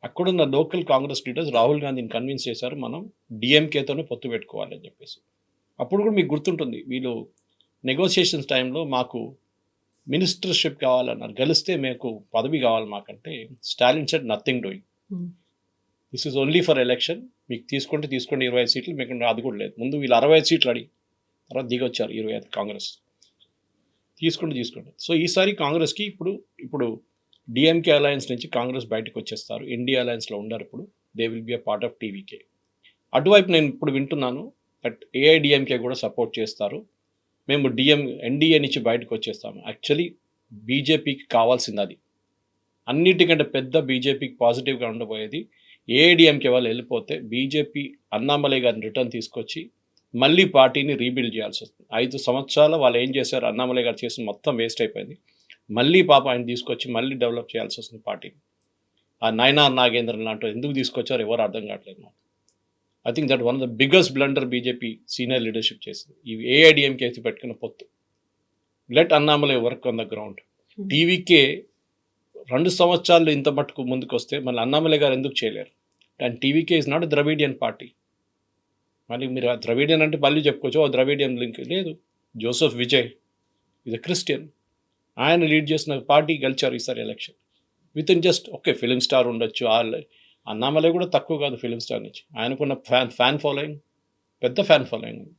అక్కడున్న లోకల్ కాంగ్రెస్ లీడర్స్ రాహుల్ గాంధీని కన్విన్స్ చేశారు, మనం డిఎంకేతోనే పొత్తు పెట్టుకోవాలని చెప్పేసి. అప్పుడు కూడా మీకు గుర్తుంటుంది, వీళ్ళు నెగోషియేషన్స్ టైంలో మాకు మినిస్టర్షిప్ కావాలన్నారు, గెలిస్తే మీకు పదవి కావాలి మాకంటే Stalin said nothing doing, this is only for election, మీకు తీసుకోండి 25 సీట్లు, మీకు అది కూడా లేదు. ముందు వీళ్ళు 65 సీట్లు అడిగి తర్వాత దిగొచ్చారు 25 కాంగ్రెస్, తీసుకోండి. సో ఈసారి కాంగ్రెస్కి ఇప్పుడు డిఎంకే అలయన్స్ నుంచి కాంగ్రెస్ బయటకు వచ్చేస్తారు, ఇండియా అలయన్స్లో ఉండరు. ఇప్పుడు they will be a part of TVK. అటువైపు నేను ఇప్పుడు వింటున్నాను బట్ ఏఐడిఎంకే కూడా సపోర్ట్ చేస్తారు, మేము ఎన్డీఏ నుంచి బయటకు వచ్చేస్తాము. యాక్చువల్లీ బీజేపీకి కావాల్సింది అది, అన్నిటికంటే పెద్ద బీజేపీకి పాజిటివ్గా ఉండబోయేది ఏఐడిఎంకే వాళ్ళు వెళ్ళిపోతే బీజేపీ అన్నామలై గారిని రిటర్న్ తీసుకొచ్చి మళ్ళీ పార్టీని రీబిల్డ్ చేయాల్సి వస్తుంది. 5 సంవత్సరాలు వాళ్ళు ఏం చేశారు, అన్నామలై గారు చేసిన మొత్తం వేస్ట్ అయిపోయింది. మళ్ళీ పాప ఆయన తీసుకొచ్చి మళ్ళీ డెవలప్ చేయాల్సి వస్తుంది పార్టీని. ఆ నయనార్ నాగేంద్రన్ లాంటి ఎందుకు తీసుకొచ్చారో ఎవరు అర్థం కావట్లేదు నాకు. I think that one of the biggest blunder BJP senior leadership చేసింది ఈ ఏఐడిఎంకే అయితే పెట్టుకున్న పొత్తు. Let Annamalai work on the ground. TVK 2 సంవత్సరాలు ఇంత మట్టుకు ముందుకు వస్తే మళ్ళీ అన్నామలై గారు ఎందుకు చేయలేరు? And TVK is not Dravidian party. మళ్ళీ మీరు ద్రవిడియన్ అంటే మళ్ళీ చెప్పుకోవచ్చు ద్రవిడియన్ లింక్ లేదు. జోసెఫ్ విజయ్ ఇది క్రిస్టియన్, ఆయన లీడ్ చేసిన పార్టీ గెలిచారు ఈసారి election within just okay. Film star ఉండొచ్చు, అన్నామలై కూడా తక్కువ కాదు ఫిలిం స్టార్ నుంచి. ఆయనకున్న ఫ్యాన్ ఫాలోయింగ్ పెద్ద ఫ్యాన్ ఫాలోయింగ్ ఉంది.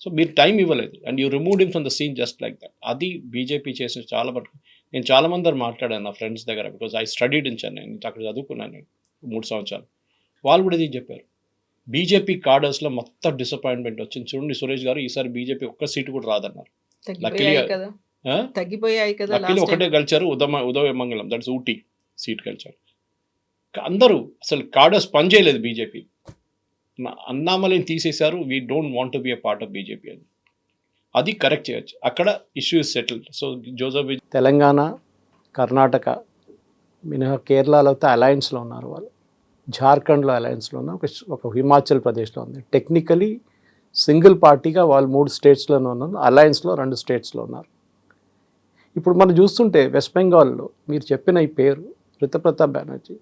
సో మీరు టైం ఇవ్వలేదు and you removed him from the scene just like that. అది బీజేపీ చేసిన చాలా మటుకు. నేను చాలామంది దగ్గర మాట్లాడాను నా ఫ్రెండ్స్ దగ్గర, because I studied in Chennai, నేను అక్కడ చదువుకున్నాను నేను 3 సంవత్సరాలు. వాళ్ళు కూడా ఇది చెప్పారు. బీజేపీ కార్డర్స్లో మొత్తం డిసప్పాయింట్మెంట్ వచ్చింది. చూడండి సురేష్ గారు, ఈసారి బీజేపీ ఒక్క సీటు కూడా రాదన్నారు. తగ్గిపోయాయి కదా. ఒకటే గెలిచారు, ఉదయమంగళం, దట్స్ ఊటీ సీట్ గెలిచారు. అందరూ అసలు కార్డర్స్ పనిచేయలేదు బీజేపీ. అన్నామలైని తీసేశారు. We don't want to be a part of BJP అని. అది కరెక్ట్ చేయొచ్చు. అక్కడ issue is settled. So Joseph Telangana, Karnataka మినహా కేరళలో అయితే అలయన్స్లో ఉన్నారు వాళ్ళు. జార్ఖండ్లో అలయన్స్లో ఉన్నారు. ఒక హిమాచల్ ప్రదేశ్లో ఉంది. టెక్నికలీ సింగిల్ పార్టీగా వాళ్ళు 3 స్టేట్స్లోనే ఉన్నారు. అలయన్స్లో 2 స్టేట్స్లో ఉన్నారు. ఇప్పుడు మనం చూస్తుంటే వెస్ట్ బెంగాల్లో మీరు చెప్పిన ఈ పేరు రితప్రతాప్ బెనర్జీ,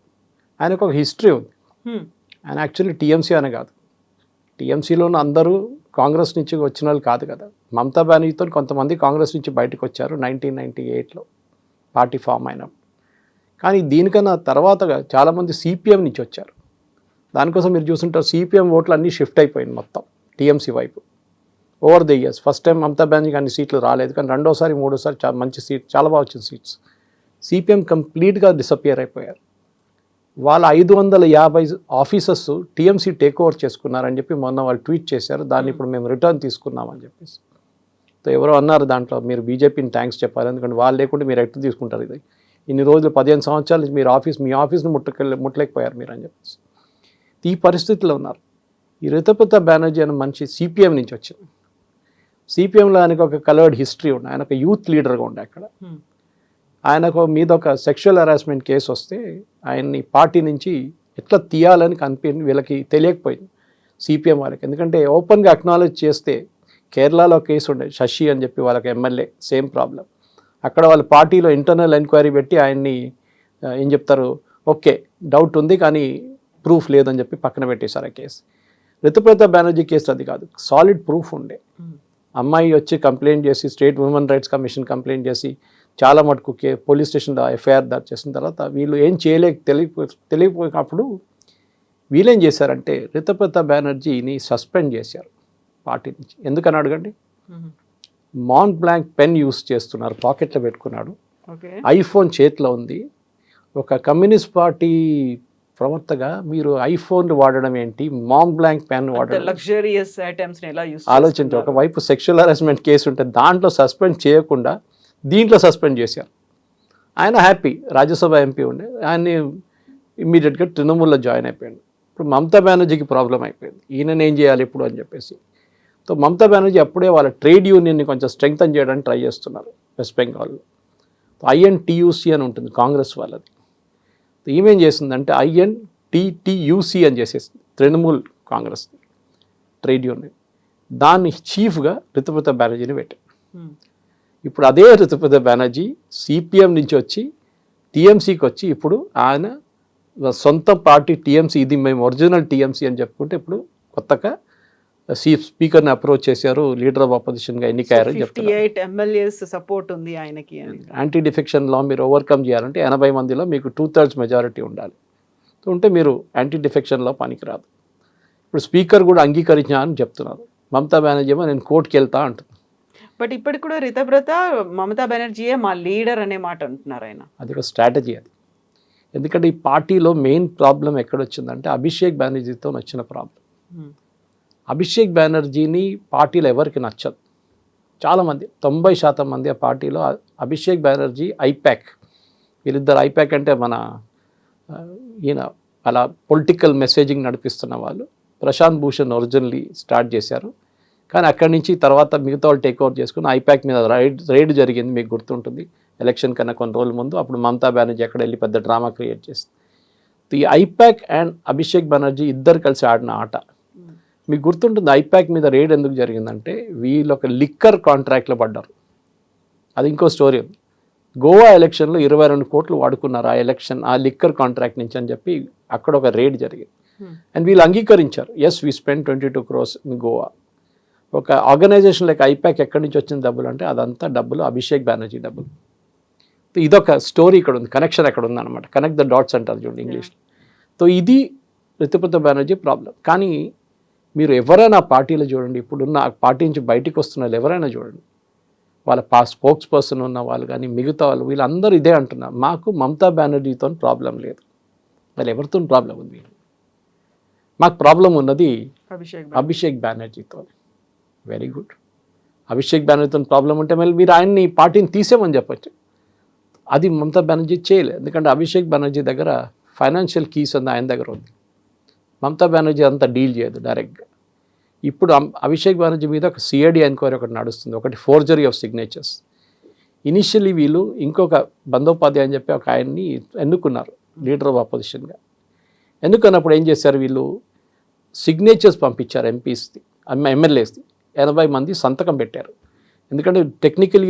ఆయనకు ఒక హిస్టరీ ఉంది. ఆయన యాక్చువల్లీ టీఎంసీ అనే కాదు. టీఎంసీలోనూ అందరూ కాంగ్రెస్ నుంచి వచ్చిన వాళ్ళు కాదు కదా. మమతా బెనర్జీతో కొంతమంది కాంగ్రెస్ నుంచి బయటకు వచ్చారు 1998లో పార్టీ ఫామ్ అయినప్పుడు. కానీ దీనికన్నా తర్వాతగా చాలామంది సిపిఎం నుంచి వచ్చారు. దానికోసం మీరు చూస్తుంటారు సిపిఎం ఓట్లు అన్నీ షిఫ్ట్ అయిపోయింది మొత్తం టీఎంసీ వైపు over the years. First time Mamata బెనర్జీకి అన్ని సీట్లు రాలేదు, కానీ రెండోసారి మూడోసారి మంచి సీట్, చాలా బాగా వచ్చిన సీట్స్. సిపిఎం కంప్లీట్గా డిసపియర్ అయిపోయారు. వాళ్ళ 550 ఆఫీసర్స్ టీఎంసీ టేక్ ఓవర్ చేసుకున్నారని చెప్పి మొన్న వాళ్ళు ట్వీట్ చేశారు. దాన్ని ఇప్పుడు మేము రిటర్న్ తీసుకున్నామని చెప్పేసి. సో ఎవరో అన్నారు దాంట్లో మీరు బీజేపీని థ్యాంక్స్ చెప్పాలి, ఎందుకంటే వాళ్ళు లేకుంటే మీరు ఎట్టు తీసుకుంటారు ఇది. ఇన్ని రోజులు 15 సంవత్సరాల నుంచి మీరు మీ ఆఫీస్ని ముట్టలేకపోయారు మీరు అని చెప్పేసి. ఈ పరిస్థితిలో ఉన్నారు. ఈ రితప్రతాప్ బెనర్జీ అనే మనిషి సిపిఎం నుంచి వచ్చింది. సిపిఎంలో ఆయనకు ఒక కలర్డ్ హిస్టరీ ఉండే. ఆయన ఒక యూత్ లీడర్గా ఉండే అక్కడ. ఆయనకు మీద ఒక సెక్షువల్ హెరాస్మెంట్ కేసు వస్తే ఆయన్ని పార్టీ నుంచి ఎట్లా తీయాలని వీళ్ళకి తెలియకపోయింది సిపిఎం వాళ్ళకి. ఎందుకంటే ఓపెన్గా అక్నాలెడ్జ్ చేస్తే కేరళలో కేసు ఉండే శశి అని చెప్పి వాళ్ళకి ఎమ్మెల్యే సేమ్ ప్రాబ్లం. అక్కడ వాళ్ళ పార్టీలో ఇంటర్నల్ ఎంక్వైరీ పెట్టి ఆయన్ని ఏం చెప్తారు, ఓకే డౌట్ ఉంది కానీ ప్రూఫ్ లేదని చెప్పి పక్కన పెట్టేశారు ఆ కేసు. రితప్రతాప్ బెనర్జీ కేసు అది కాదు, సాలిడ్ ప్రూఫ్ ఉండే. అమ్మాయి వచ్చి కంప్లైంట్ చేసి state human rights commission complaint చేసి చాలా మటుకు పోలీస్ స్టేషన్లో ఎఫ్ఐఆర్ దర్జ్ చేసిన తర్వాత వీళ్ళు ఏం తెలియకపోయినప్పుడు వీళ్ళేం చేశారంటే రితప్రతాప్ బెనర్జీని సస్పెండ్ చేశారు పార్టీ నుంచి. ఎందుకని అడగండి, మాంట్ బ్లాంక్ పెన్ యూస్ చేస్తున్నారు, పాకెట్లో పెట్టుకున్నాడు, ఐఫోన్ చేతిలో ఉంది. ఒక కమ్యూనిస్ట్ పార్టీ ప్రవర్తగా మీరు ఐఫోన్ వాడడం ఏంటి, మాంట్ బ్లాంక్ పెన్ వాడడం, లగ్జరియస్ ఐటమ్స్ ఎలా యూస్ ఆలోచించి. ఒకవైపు సెక్షువల్ హెరాస్మెంట్ కేసు ఉంటే దాంట్లో సస్పెండ్ చేయకుండా దీంట్లో సస్పెండ్ చేశారు. ఆయన హ్యాపీ, రాజ్యసభ ఎంపీ ఉండే, ఆయన్ని ఇమ్మీడియట్గా తృణమూల్లో జాయిన్ అయిపోయాడు. ఇప్పుడు మమతా బెనర్జీకి ప్రాబ్లం అయిపోయింది, ఈయనని ఏం చేయాలి ఇప్పుడు అని చెప్పేసి. సో మమతా బెనర్జీ అప్పుడే వాళ్ళ ట్రేడ్ యూనియన్ని కొంచెం స్ట్రెంగ్తన్ చేయడానికి ట్రై చేస్తున్నారు వెస్ట్ బెంగాల్లో. ఐఎన్టీయూసీ అని ఉంటుంది కాంగ్రెస్ వాళ్ళది. ఈమెం చేసిందంటే ఐఎన్టీటీయూసీ అని చేసేసింది, తృణమూల్ కాంగ్రెస్ ట్రేడ్ యూనియన్. దాన్ని చీఫ్గా రితప్రతాప్ బెనర్జీని పెట్టారు. ఇప్పుడు అదే రితప్రతాప్ బెనర్జీ సిపిఎం నుంచి వచ్చి టీఎంసీకి వచ్చి ఇప్పుడు ఆయన సొంత పార్టీ టీఎంసీ, ఇది మేము ఒరిజినల్ టీఎంసీ అని చెప్పుకుంటే ఇప్పుడు కొత్తగా స్పీకర్ని అప్రోచ్ చేశారు, లీడర్ ఆఫ్ అపోజిషన్గా ఎన్నికయ్యారని చెప్తారు. 58 ఎమ్మెల్యేస్ సపోర్ట్ ఉంది ఆయనకి. యాంటీ డిఫెక్షన్ లా మీరు ఓవర్కమ్ చేయాలంటే 80 మందిలో మీకు 2/3 మెజారిటీ ఉండాలి. ఉంటే మీరు యాంటీ డిఫెక్షన్ లా పనికిరాదు. ఇప్పుడు స్పీకర్ కూడా అంగీకరించా అని చెప్తున్నారు. మమతా బెనర్జీ ఏమో నేను కోర్టుకి వెళ్తా అంటుంది. బట్ ఇప్పటికి కూడా రితప్రతాప్ మమతా బెనర్జీయే మా లీడర్ అనే మాట అంటున్నారు ఆయన. అది ఒక స్ట్రాటజీ అది. ఎందుకంటే ఈ పార్టీలో మెయిన్ ప్రాబ్లం ఎక్కడొచ్చిందంటే అభిషేక్ బెనర్జీతో వచ్చిన ప్రాబ్లం. అభిషేక్ బెనర్జీని పార్టీలో ఎవరికి నచ్చదు. చాలామంది 90% మంది ఆ పార్టీలో అభిషేక్ బెనర్జీ, ఐపాక్, వీళ్ళిద్దరు. ఐపాక్ అంటే మన ఈయన అలా పొలిటికల్ మెసేజింగ్ నడిపిస్తున్న వాళ్ళు. ప్రశాంత్ భూషణ్ ఒరిజినల్లీ స్టార్ట్ చేశారు, కానీ అక్కడి నుంచి తర్వాత మిగతా వాళ్ళు టేక్ ఓవర్ చేసుకుని ఐపాక్ మీద రైడ్ జరిగింది, మీకు గుర్తుంటుంది ఎలక్షన్ కన్నా కొన్ని రోజుల ముందు. అప్పుడు మమతా బెనర్జీ అక్కడ వెళ్ళి పెద్ద డ్రామా క్రియేట్ చేసింది. ఈ ఐపాక్ అండ్ అభిషేక్ బెనర్జీ ఇద్దరు కలిసి ఆడిన ఆట మీకు గుర్తుంటుంది. ఐపాక్ మీద రైడ్ ఎందుకు జరిగిందంటే వీళ్ళు ఒక లిక్కర్ కాంట్రాక్ట్లో పడ్డారు. అది ఇంకో స్టోరీ ఉంది. గోవా ఎలక్షన్లో 22 కోట్లు వాడుకున్నారు ఆ ఎలక్షన్, ఆ లిక్కర్ కాంట్రాక్ట్ నుంచి అని చెప్పి అక్కడ ఒక రేడ్ జరిగింది. అండ్ వీళ్ళు అంగీకరించారు, yes we spend 22 crores in Goa. ఒక ఆర్గనైజేషన్ లైక్ ఐపాక్ ఎక్కడి నుంచి వచ్చిన డబ్బులు అంటే అదంతా డబ్బులు అభిషేక్ బెనర్జీ డబ్బులు. ఇదొక స్టోరీ ఇక్కడ ఉంది, కనెక్షన్ ఎక్కడ ఉంది అనమాట, కనెక్ట్ ద డాట్స్ అంటారు చూడండి ఇంగ్లీష్లో. సో ఇది రితుపర్ణ బెనర్జీ ప్రాబ్లం. కానీ మీరు ఎవరైనా పార్టీలో చూడండి, ఇప్పుడున్న ఆ పార్టీ నుంచి బయటికి వస్తున్న వాళ్ళు ఎవరైనా చూడండి, వాళ్ళ స్పోక్స్ పర్సన్ ఉన్న వాళ్ళు కానీ మిగతా వాళ్ళు వీళ్ళందరూ ఇదే అంటున్నారు, మాకు మమతా బెనర్జీతో ప్రాబ్లం లేదు, వాళ్ళు ఎవరితో ప్రాబ్లం ఉంది, మాకు ప్రాబ్లం ఉన్నది అభిషేక్ బెనర్జీతో. వెరీ గుడ్, అభిషేక్ బెనర్జీతో ప్రాబ్లం ఉంటే మళ్ళీ మీరు ఆయన్ని పార్టీని తీసేమని చెప్పచ్చు. అది మమతా బెనర్జీ చేయలేదు, ఎందుకంటే అభిషేక్ బెనర్జీ దగ్గర ఫైనాన్షియల్ కీస్ అంతా ఆయన దగ్గర ఉంది. మమతా బెనర్జీ అంతా డీల్ చేయదు డైరెక్ట్గా. ఇప్పుడు అభిషేక్ బెనర్జీ మీద ఒక సిఐడి ఎంక్వైరీ ఒకటి నడుస్తుంది, ఒకటి ఫోర్జరీ ఆఫ్ సిగ్నేచర్స్. ఇనిషియలీ వీళ్ళు ఇంకొక బందోపాధ్యాయ అని చెప్పి ఒక ఆయన్ని ఎన్నుకున్నారు లీడర్ ఆఫ్ అపోజిషన్గా. ఎన్నుకున్నప్పుడు ఏం చేశారు, వీళ్ళు సిగ్నేచర్స్ పంపించారు ఎంపీస్ది, ఎమ్మెల్యేస్ది 80 మంది సంతకం పెట్టారు. ఎందుకంటే టెక్నికలీ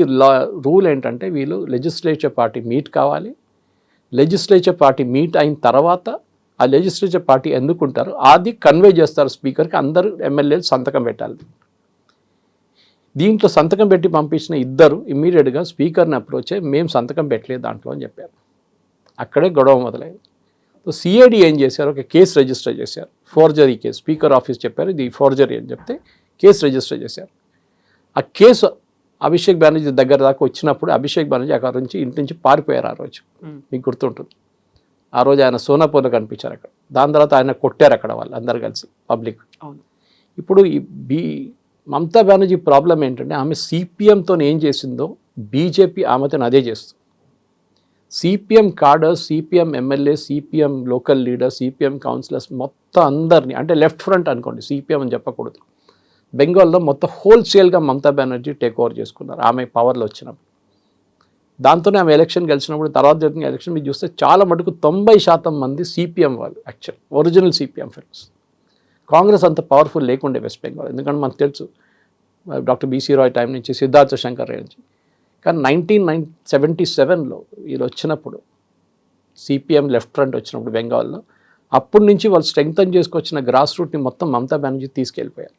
రూల్ ఏంటంటే వీళ్ళు లెజిస్లేచర్ పార్టీ మీట్ కావాలి, లెజిస్లేచర్ పార్టీ మీట్ అయిన తర్వాత ఆ లెజిస్లేచర్ పార్టీ ఎన్నుకుంటారు, అది కన్వే చేస్తారు స్పీకర్కి, అందరూ ఎమ్మెల్యేలు సంతకం పెట్టాలి. దీంట్లో సంతకం పెట్టి పంపించిన ఇద్దరు ఇమ్మీడియట్గా స్పీకర్ని అప్రోచ్ అయ్యి మేము సంతకం పెట్టలేదు దాంట్లో అని చెప్పారు. అక్కడే గొడవ మొదలైంది. సో సిఐడి ఏం చేశారు, ఒక కేసు రిజిస్టర్ చేశారు, ఫోర్జరీ కేసు. స్పీకర్ ఆఫీస్ చెప్పారు ఇది ఫోర్జరీ అని చెప్తే కేసు రిజిస్టర్ చేశారు. ఆ కేసు అభిషేక్ బెనర్జీ దగ్గర దాకా వచ్చినప్పుడు అభిషేక్ బెనర్జీ అక్కడ నుంచి ఇంటి నుంచి పారిపోయారు. ఆ రోజు మీకు గుర్తుంటుంది, ఆ రోజు ఆయన సోనాపూర్లో కనిపించారు అక్కడ. దాని తర్వాత ఆయన కొట్టారు అక్కడ వాళ్ళు అందరు కలిసి పబ్లిక్. ఇప్పుడు ఈ మమతా బెనర్జీ ప్రాబ్లం ఏంటంటే ఆమె సిపిఎంతో ఏం చేసిందో బీజేపీ ఆమెతో అదే చేస్తుంది. CPM cadres, CPM MLA, CPM local leader, CPM councillors మొత్తం అందరినీ, అంటే లెఫ్ట్ ఫ్రంట్ అనుకోండి, సిపిఎం అని చెప్పకూడదు, బెంగాల్లో మొత్తం హోల్సేల్గా మమతా బెనర్జీ టేక్ ఓవర్ చేసుకున్నారు ఆమె పవర్లో వచ్చినప్పుడు. దాంతోనే ఆమె ఎలక్షన్ గెలిచినప్పుడు తర్వాత జరిగిన ఎలక్షన్ మీరు చూస్తే చాలా మటుకు 90% మంది సిపిఎం వాళ్ళు, actual original CPM fellows. Congress అంత పవర్ఫుల్ లేకుండే వెస్ట్ బెంగాల్, ఎందుకంటే మనకు తెలుసు డాక్టర్ బీసీ రాయ్ టైం నుంచి సిద్ధార్థ శంకర్ రాయ్ నుంచి. కానీ 1977లో వీళ్ళు వచ్చినప్పుడు సిపిఎం లెఫ్ట్ ఫ్రంట్ వచ్చినప్పుడు బెంగాల్లో, అప్పటి నుంచి వాళ్ళు స్ట్రెంగ్తన్ చేసుకొచ్చిన గ్రాస్ రూట్ని మొత్తం మమతా బెనర్జీ తీసుకెళ్ళిపోయారు.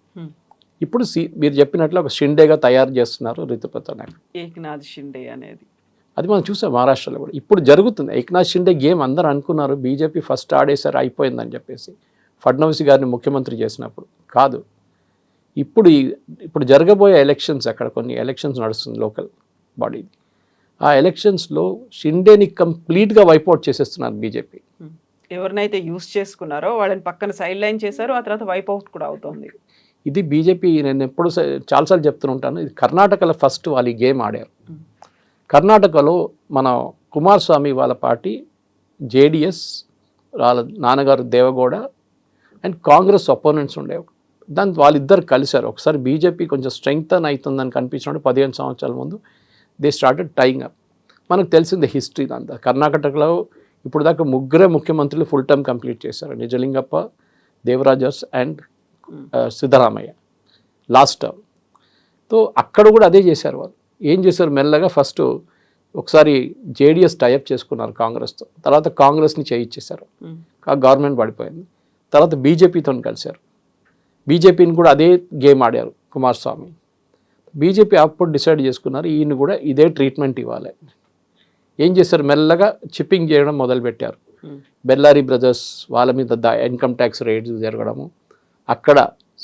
ఇప్పుడు మీరు చెప్పినట్లు ఒక షిండేగా తయారు చేస్తున్నారు రితుపర్ణ, ఏక్నాథ్ షిండే అనేది. అది మనం చూసాం మహారాష్ట్రలో కూడా ఇప్పుడు జరుగుతుంది. ఏక్నాథ్ షిండే గేమ్ అందరూ అనుకున్నారు బీజేపీ ఫస్ట్ ఆడేసారి అయిపోయిందని చెప్పేసి ఫడ్నవీస్ గారిని ముఖ్యమంత్రి చేసినప్పుడు. కాదు, ఇప్పుడు జరగబోయే ఎలక్షన్స్, అక్కడ కొన్ని ఎలక్షన్స్ నడుస్తుంది లోకల్ బాడీది, ఆ ఎలక్షన్స్లో షిండేని కంప్లీట్గా వైపౌట్ చేసేస్తున్నారు బీజేపీ. ఎవరినైతే యూజ్ చేసుకున్నారో వాళ్ళని పక్కన సైడ్ లైన్ చేశారు, ఆ తర్వాత వైపౌట్ కూడా అవుతుంది. ఇది బీజేపీ, నేను ఎప్పుడు చాలాసార్లు చెప్తూ ఉంటాను, ఇది కర్ణాటకలో ఫస్ట్ వాళ్ళు ఈ గేమ్ ఆడారు. కర్ణాటకలో మన కుమారస్వామి వాళ్ళ పార్టీ జేడిఎస్, వాళ్ళ నాన్నగారు దేవగౌడ అండ్ కాంగ్రెస్ అపోనెంట్స్ ఉండేవి. దాని వాళ్ళిద్దరు కలిశారు. ఒకసారి బీజేపీ కొంచెం స్ట్రెంగ్తన్ అవుతుందని కనిపించినప్పుడు 15 సంవత్సరాల ముందు దే స్టార్టెడ్ టైయింగ్ అప్. మనకు తెలిసింది హిస్టరీ అంతా. కర్ణాటకలో ఇప్పుడు దాకా 3 ముఖ్యమంత్రులు ఫుల్ టర్మ్ కంప్లీట్ చేశారు, Nijalingappa, దేవరాజర్స్ and Siddaramaiah last term. So అక్కడ కూడా అదే చేశారు వాళ్ళు. ఏం చేశారు, మెల్లగా ఫస్ట్ ఒకసారి జేడిఎస్ టైఅప్ చేసుకున్నారు కాంగ్రెస్తో, తర్వాత కాంగ్రెస్ని చేయించేశారు, గవర్నమెంట్ పడిపోయింది. తర్వాత బీజేపీతో కలిశారు, బీజేపీని కూడా అదే గేమ్ ఆడారు కుమారస్వామి. బీజేపీ అప్పుడు డిసైడ్ చేసుకున్నారు ఈయన కూడా ఇదే ట్రీట్మెంట్ ఇవ్వాలి. ఏం చేశారు, మెల్లగా చిప్పింగ్ చేయడం మొదలుపెట్టారు. బెల్లారి బ్రదర్స్ వాళ్ళ మీద ఇన్కమ్ ట్యాక్స్ రేట్స్ జరగడము, అక్కడ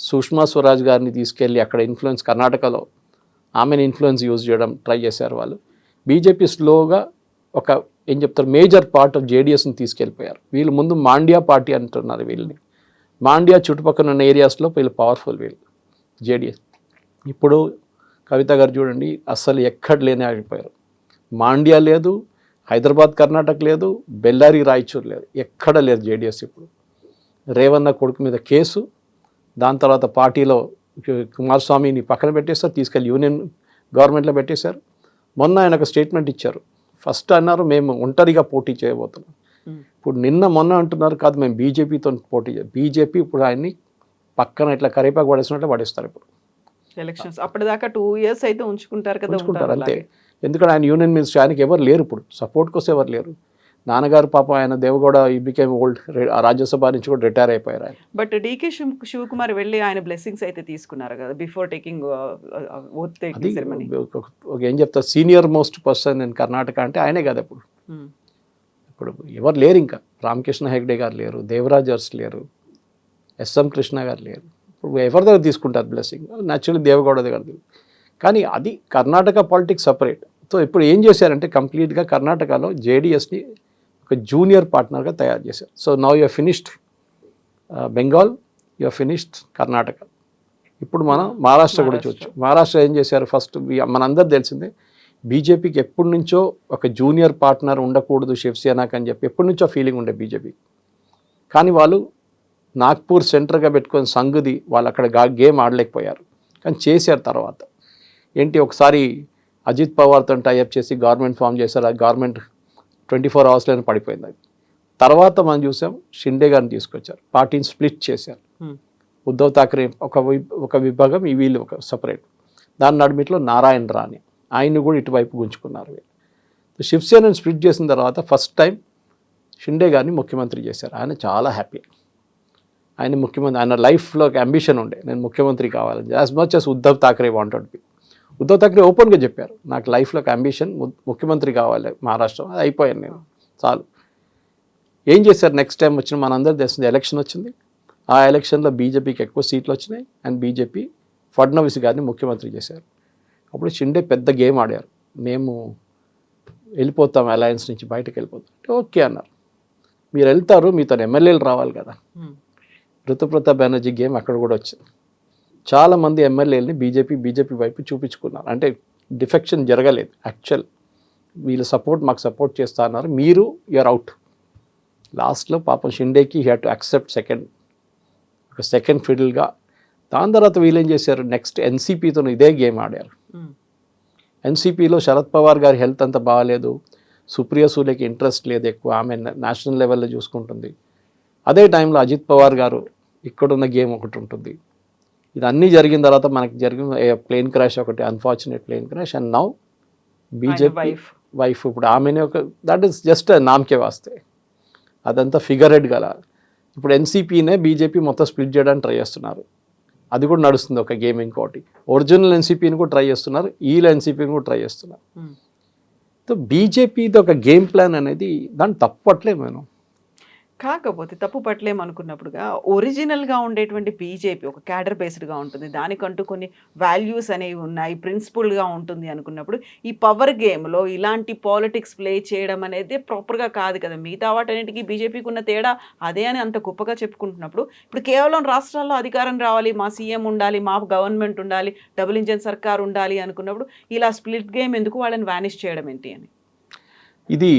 సుష్మా స్వరాజ్ గారిని తీసుకెళ్ళి అక్కడ ఇన్ఫ్లుయెన్స్, కర్ణాటకలో ఆమెను ఇన్ఫ్లుయెన్స్ యూజ్ చేయడం ట్రై చేశారు వాళ్ళు. బీజేపీ స్లోగా ఒక ఏం చెప్తారు మేజర్ పార్ట్ ఆఫ్ జేడిఎస్ని తీసుకెళ్ళిపోయారు. వీళ్ళు ముందు మాండ్యా పార్టీ అంటున్నారు వీళ్ళని, మాండ్యా చుట్టుపక్కల ఉన్న ఏరియాస్లో వీళ్ళు పవర్ఫుల్ వీళ్ళు జేడిఎస్. ఇప్పుడు కవిత గారు చూడండి, అస్సలు ఎక్కడ లేని ఆగిపోయారు. మాండ్యా లేదు, హైదరాబాద్ కర్ణాటక లేదు, బెల్లారి రాయచూర్ లేదు, ఎక్కడ లేదు జేడిఎస్. ఇప్పుడు రేవన్న కొడుకు మీద కేసు, దాని తర్వాత పార్టీలో కుమారస్వామిని పక్కన పెట్టేశారు, తీసుకెళ్ళి యూనియన్ గవర్నమెంట్లో పెట్టేశారు. మొన్న ఆయన ఒక స్టేట్మెంట్ ఇచ్చారు, ఫస్ట్ అన్నారు మేము ఒంటరిగా పోటీ చేయబోతున్నాం, ఇప్పుడు మొన్న అంటున్నారు కాదు మేము బీజేపీతో పోటీ బీజేపీ ఇప్పుడు ఆయన్ని పక్కన ఇట్లా కరేపాకు పడేసినట్లే పడేస్తారు. ఇప్పుడు ఎలక్షన్స్ అప్పటిదాకా 2 years అయితే ఉంచుకుంటారు కదా, ఉంచుకుంటారు ఉంటారు అంతే. అలాగే. ఎందుకంటే ఆయన యూనియన్ మినిస్టర్, ఆయనకి ఎవరు లేరు ఇప్పుడు, సపోర్ట్ కోసం ఎవరు లేరు. నాన్నగారు పాపం ఆయన Deve Gowda he became old, Rajya Sabha నుంచి కూడా రిటైర్ అయిపోయారు ఆయన. బట్ డీకే శివకుమార్ వెళ్ళి ఆయన బ్లెస్సింగ్స్ అయితే తీసుకున్నారు కదా బిఫోర్ టేకింగ్ ఓత్ అది టేకింగ్ సెరమనీ. ఏం చెప్తారు, senior most person in Karnataka అంటే ఆయనే కదా ఇప్పుడు. ఇప్పుడు ఎవరు లేరు, ఇంకా రామకృష్ణ హెగ్డే గారు లేరు, దేవరాజ్ అర్స్ లేరు, ఎస్ఎం కృష్ణ గారు లేరు. ఇప్పుడు ఎవరి దగ్గర తీసుకుంటారు బ్లెస్సింగ్? న్యాచురల్లీ దేవగౌడ దగ్గర. కానీ అది కర్ణాటక పాలిటిక్స్ సపరేట్. సో ఇప్పుడు ఏం చేశారంటే కంప్లీట్గా కర్ణాటకలో జేడిఎస్ని ఒక జూనియర్ పార్ట్నర్గా తయారు చేశారు. So now you finished Bengal, you finished Karnataka. ఇప్పుడు మనం మహారాష్ట్ర కూడా చూడొచ్చు. మహారాష్ట్ర ఏం చేశారు, ఫస్ట్ మనందరూ తెలిసిందే బీజేపీకి ఎప్పటి నుంచో ఒక జూనియర్ పార్ట్నర్ ఉండకూడదు శివసేనకు అని చెప్పి ఎప్పటి నుంచో ఫీలింగ్ ఉండే బీజేపీ. కానీ వాళ్ళు నాగ్పూర్ సెంటర్గా పెట్టుకొని సంఘది వాళ్ళు అక్కడ గేమ్ ఆడలేకపోయారు, కానీ చేశారు. తర్వాత ఏంటి, ఒకసారి అజిత్ పవార్తో టైఅప్ చేసి గవర్నమెంట్ ఫామ్ చేశారు. ఆ గవర్నమెంట్ 24 hours పడిపోయింది. అది తర్వాత మనం చూసాం షిండే గారిని తీసుకొచ్చారు, పార్టీని స్ప్లిట్ చేశారు. ఉద్ధవ్ ఠాక్రే ఒక విభాగం, ఈ వీళ్ళు ఒక సపరేట్. దాని నడిమిట్లో నారాయణ రాణి ఆయన్ని కూడా ఇటువైపు గుంజుకున్నారు. శివసేనని స్ప్లిట్ చేసిన తర్వాత ఫస్ట్ టైం షిండే గారిని ముఖ్యమంత్రి చేశారు. ఆయన చాలా హ్యాపీ. ఆయన ముఖ్యమంత్రి, ఆయన లైఫ్లో ఒక అంబిషన్ ఉండే, నేను ముఖ్యమంత్రి కావాలని. As much as Uddhav Thackeray wanted B. Uddhav Thackeray ఓపెన్గా చెప్పారు, నాకు లైఫ్లో ఒక అంబిషన్, ముఖ్యమంత్రి కావాలి మహారాష్ట్ర. అది అయిపోయాను నేను, చాలు. ఏం చేశారు, నెక్స్ట్ టైం వచ్చిన మనందరూ తెలిసింది ఎలక్షన్ వచ్చింది. ఆ ఎలక్షన్లో బీజేపీకి ఎక్కువ సీట్లు వచ్చినాయి అండ్ బీజేపీ ఫడ్నవీస్ గారిని ముఖ్యమంత్రి చేశారు. అప్పుడు షిండే పెద్ద గేమ్ ఆడారు, మేము వెళ్ళిపోతాం అలయన్స్ నుంచి, బయటకు వెళ్ళిపోతాం. ఓకే అన్నారు. మీరు వెళ్తారు, మీతో ఎమ్మెల్యేలు రావాలి కదా. ఋతుప్రతాప్ బెనర్జీ గేమ్ అక్కడ కూడా వచ్చింది. చాలామంది ఎమ్మెల్యేలని బీజేపీ వైపు చూపించుకున్నారు. అంటే డిఫెక్షన్ జరగలేదు, యాక్చువల్ వీళ్ళు మాకు సపోర్ట్ చేస్తా అన్నారు, మీరు యూఆర్ అవుట్. లాస్ట్లో పాపం షిండేకి హీ హ్యాడ్ టు యాక్సెప్ట్ ఒక సెకండ్ ఫిడిల్గా. దాని తర్వాత వీళ్ళు ఏం చేశారు, నెక్స్ట్ ఎన్సీపీతో ఇదే గేమ్ ఆడారు. ఎన్సీపీలో శరద్ పవార్ గారి హెల్త్ అంత బాగాలేదు, సుప్రియ సూలేకి ఇంట్రెస్ట్ లేదు ఎక్కువ, ఆమె నేషనల్ లెవెల్లో చూసుకుంటుంది. అదే టైంలో అజిత్ పవార్ గారు ఇక్కడున్న గేమ్ ఒకటి ఉంటుంది. ఇదన్నీ జరిగిన తర్వాత మనకి జరిగిన ప్లేన్ క్రాష్ ఒకటి, unfortunate plane crash. And now BJP wife ఇప్పుడు ఆమెనే ఒక, దట్ ఈస్ జస్ట్ నామకే వాస్తే, అదంతా ఫిగర్ హెడ్ గల. ఇప్పుడు ఎన్సీపీనే బీజేపీ మొత్తం స్ప్లిట్ చేయడానికి ట్రై చేస్తున్నారు. అది కూడా నడుస్తుంది ఒక గేమ్. ఇంకోటి ఒరిజినల్ ఎన్సీపీని కూడా ట్రై చేస్తున్నారు, వీళ్ళ ఎన్సీపీని కూడా ట్రై చేస్తున్నారు. సో బీజేపీది ఒక గేమ్ ప్లాన్ అనేది దాన్ని తప్పట్లే మనం. కాకపోతే తప్పు పట్టలేమనుకున్నప్పుడుగా ఒరిజినల్గా ఉండేటువంటి బీజేపీ ఒక క్యాడర్ బేస్డ్గా ఉంటుంది, దానికంటూ కొన్ని వాల్యూస్ అనేవి ఉన్నాయి, ప్రిన్సిపుల్గా ఉంటుంది అనుకున్నప్పుడు ఈ పవర్ గేమ్లో ఇలాంటి పాలిటిక్స్ ప్లే చేయడం అనేది ప్రాపర్గా కాదు కదా. మిగతా వాటన్నిటికీ బీజేపీకి ఉన్న తేడా అదే అని అంత గొప్పగా చెప్పుకుంటున్నప్పుడు, ఇప్పుడు కేవలం రాష్ట్రాల్లో అధికారం రావాలి, మా సీఎం ఉండాలి, మా గవర్నమెంట్ ఉండాలి, డబుల్ ఇంజన్ సర్కార్ ఉండాలి అనుకున్నప్పుడు ఇలా స్ప్లిట్ గేమ్ ఎందుకు, వాళ్ళని వానిష్ చేయడం ఏంటి అని. ఇది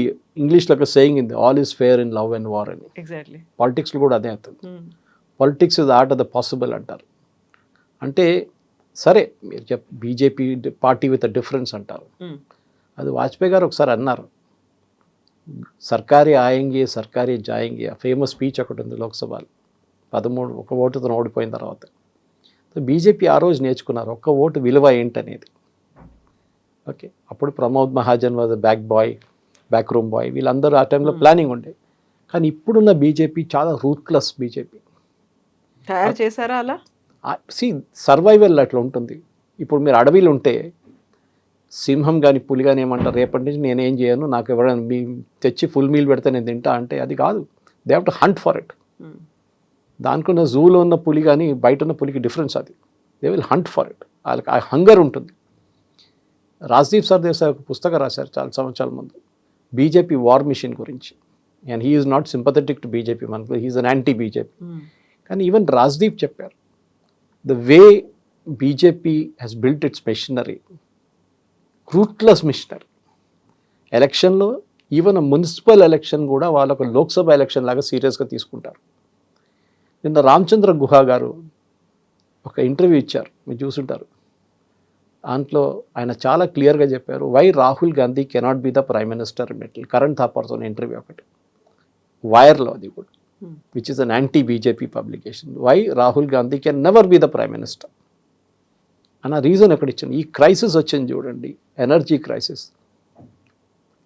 ఇంగ్లీష్లో ఒక సేయింగ్ ఉంది, all is fair in love and war అని. ఎగ్జాక్ట్లీ పాలిటిక్స్లో కూడా అదే అవుతుంది. Politics is art of the possible అంటారు. అంటే సరే మీరు BJP party with a difference అంటారు. అది వాజ్పేయి గారు ఒకసారి అన్నారు, సర్కారీ ఆయంగి సర్కారీ జాయింగి, ఆ ఫేమస్ స్పీచ్ ఒకటి ఉంది లోక్సభలో. 13 ఒక ఓటుతో ఓడిపోయిన తర్వాత బీజేపీ ఆ రోజు నేర్చుకున్నారు ఒక్క ఓటు విలువ ఏంటనేది. ఓకే, అప్పుడు Pramod Mahajan was back room boy, వీళ్ళందరూ ఆ టైంలో ప్లానింగ్ ఉండే. కానీ ఇప్పుడున్న బీజేపీ చాలా రూత్లెస్ బీజేపీ తయారు చేశారా అలా. సర్వైవల్ అట్లా ఉంటుంది. ఇప్పుడు మీరు అడవిలో ఉంటే సింహం కానీ పులి కానీ ఏమంటారు, రేపటి నుంచి నేనేం చేయను, నాకు ఎవరైనా తెచ్చి ఫుల్ మీల్ పెడితే నేను తింటా అంటే అది కాదు. They have to hunt for it. దానికున్న జూలో ఉన్న పులి కానీ బయట ఉన్న పులికి డిఫరెన్స్ అది. They will hunt for it. వాళ్ళకి ఆ హంగర్ ఉంటుంది. రాజ్దీప్ సర్దేశాయ్ ఒక పుస్తకం రాశారు చాలా సంవత్సరాల ముందు, బీజేపీ వార్ మిషన్ గురించి. And he is not sympathetic to BJP, మనకు హీఈస్ అన్ యాంటీ బీజేపీ. కానీ ఈవెన్ రాజ్దీప్ చెప్పారు, the way BJP has built its machinery, ruthless machinery. ఎలక్షన్లో ఈవెన్ మున్సిపల్ ఎలక్షన్ కూడా వాళ్ళకు లోక్సభ ఎలక్షన్ లాగా సీరియస్గా తీసుకుంటారు. నిన్న రామచంద్ర గుహ గారు ఒక ఇంటర్వ్యూ ఇచ్చారు, మీరు చూసుంటారు. దాంట్లో ఆయన చాలా క్లియర్గా చెప్పారు, why Rahul Gandhi cannot be the prime minister immediately. Karan థాపర్తో ఇంటర్వ్యూ ఒకటి వైర్లో, అది కూడా which is an anti BJP publication. Why Rahul Gandhi can never be the prime minister. అన్న రీజన్ ఎక్కడ ఇచ్చాను. ఈ క్రైసిస్ వచ్చింది చూడండి, energy crisis.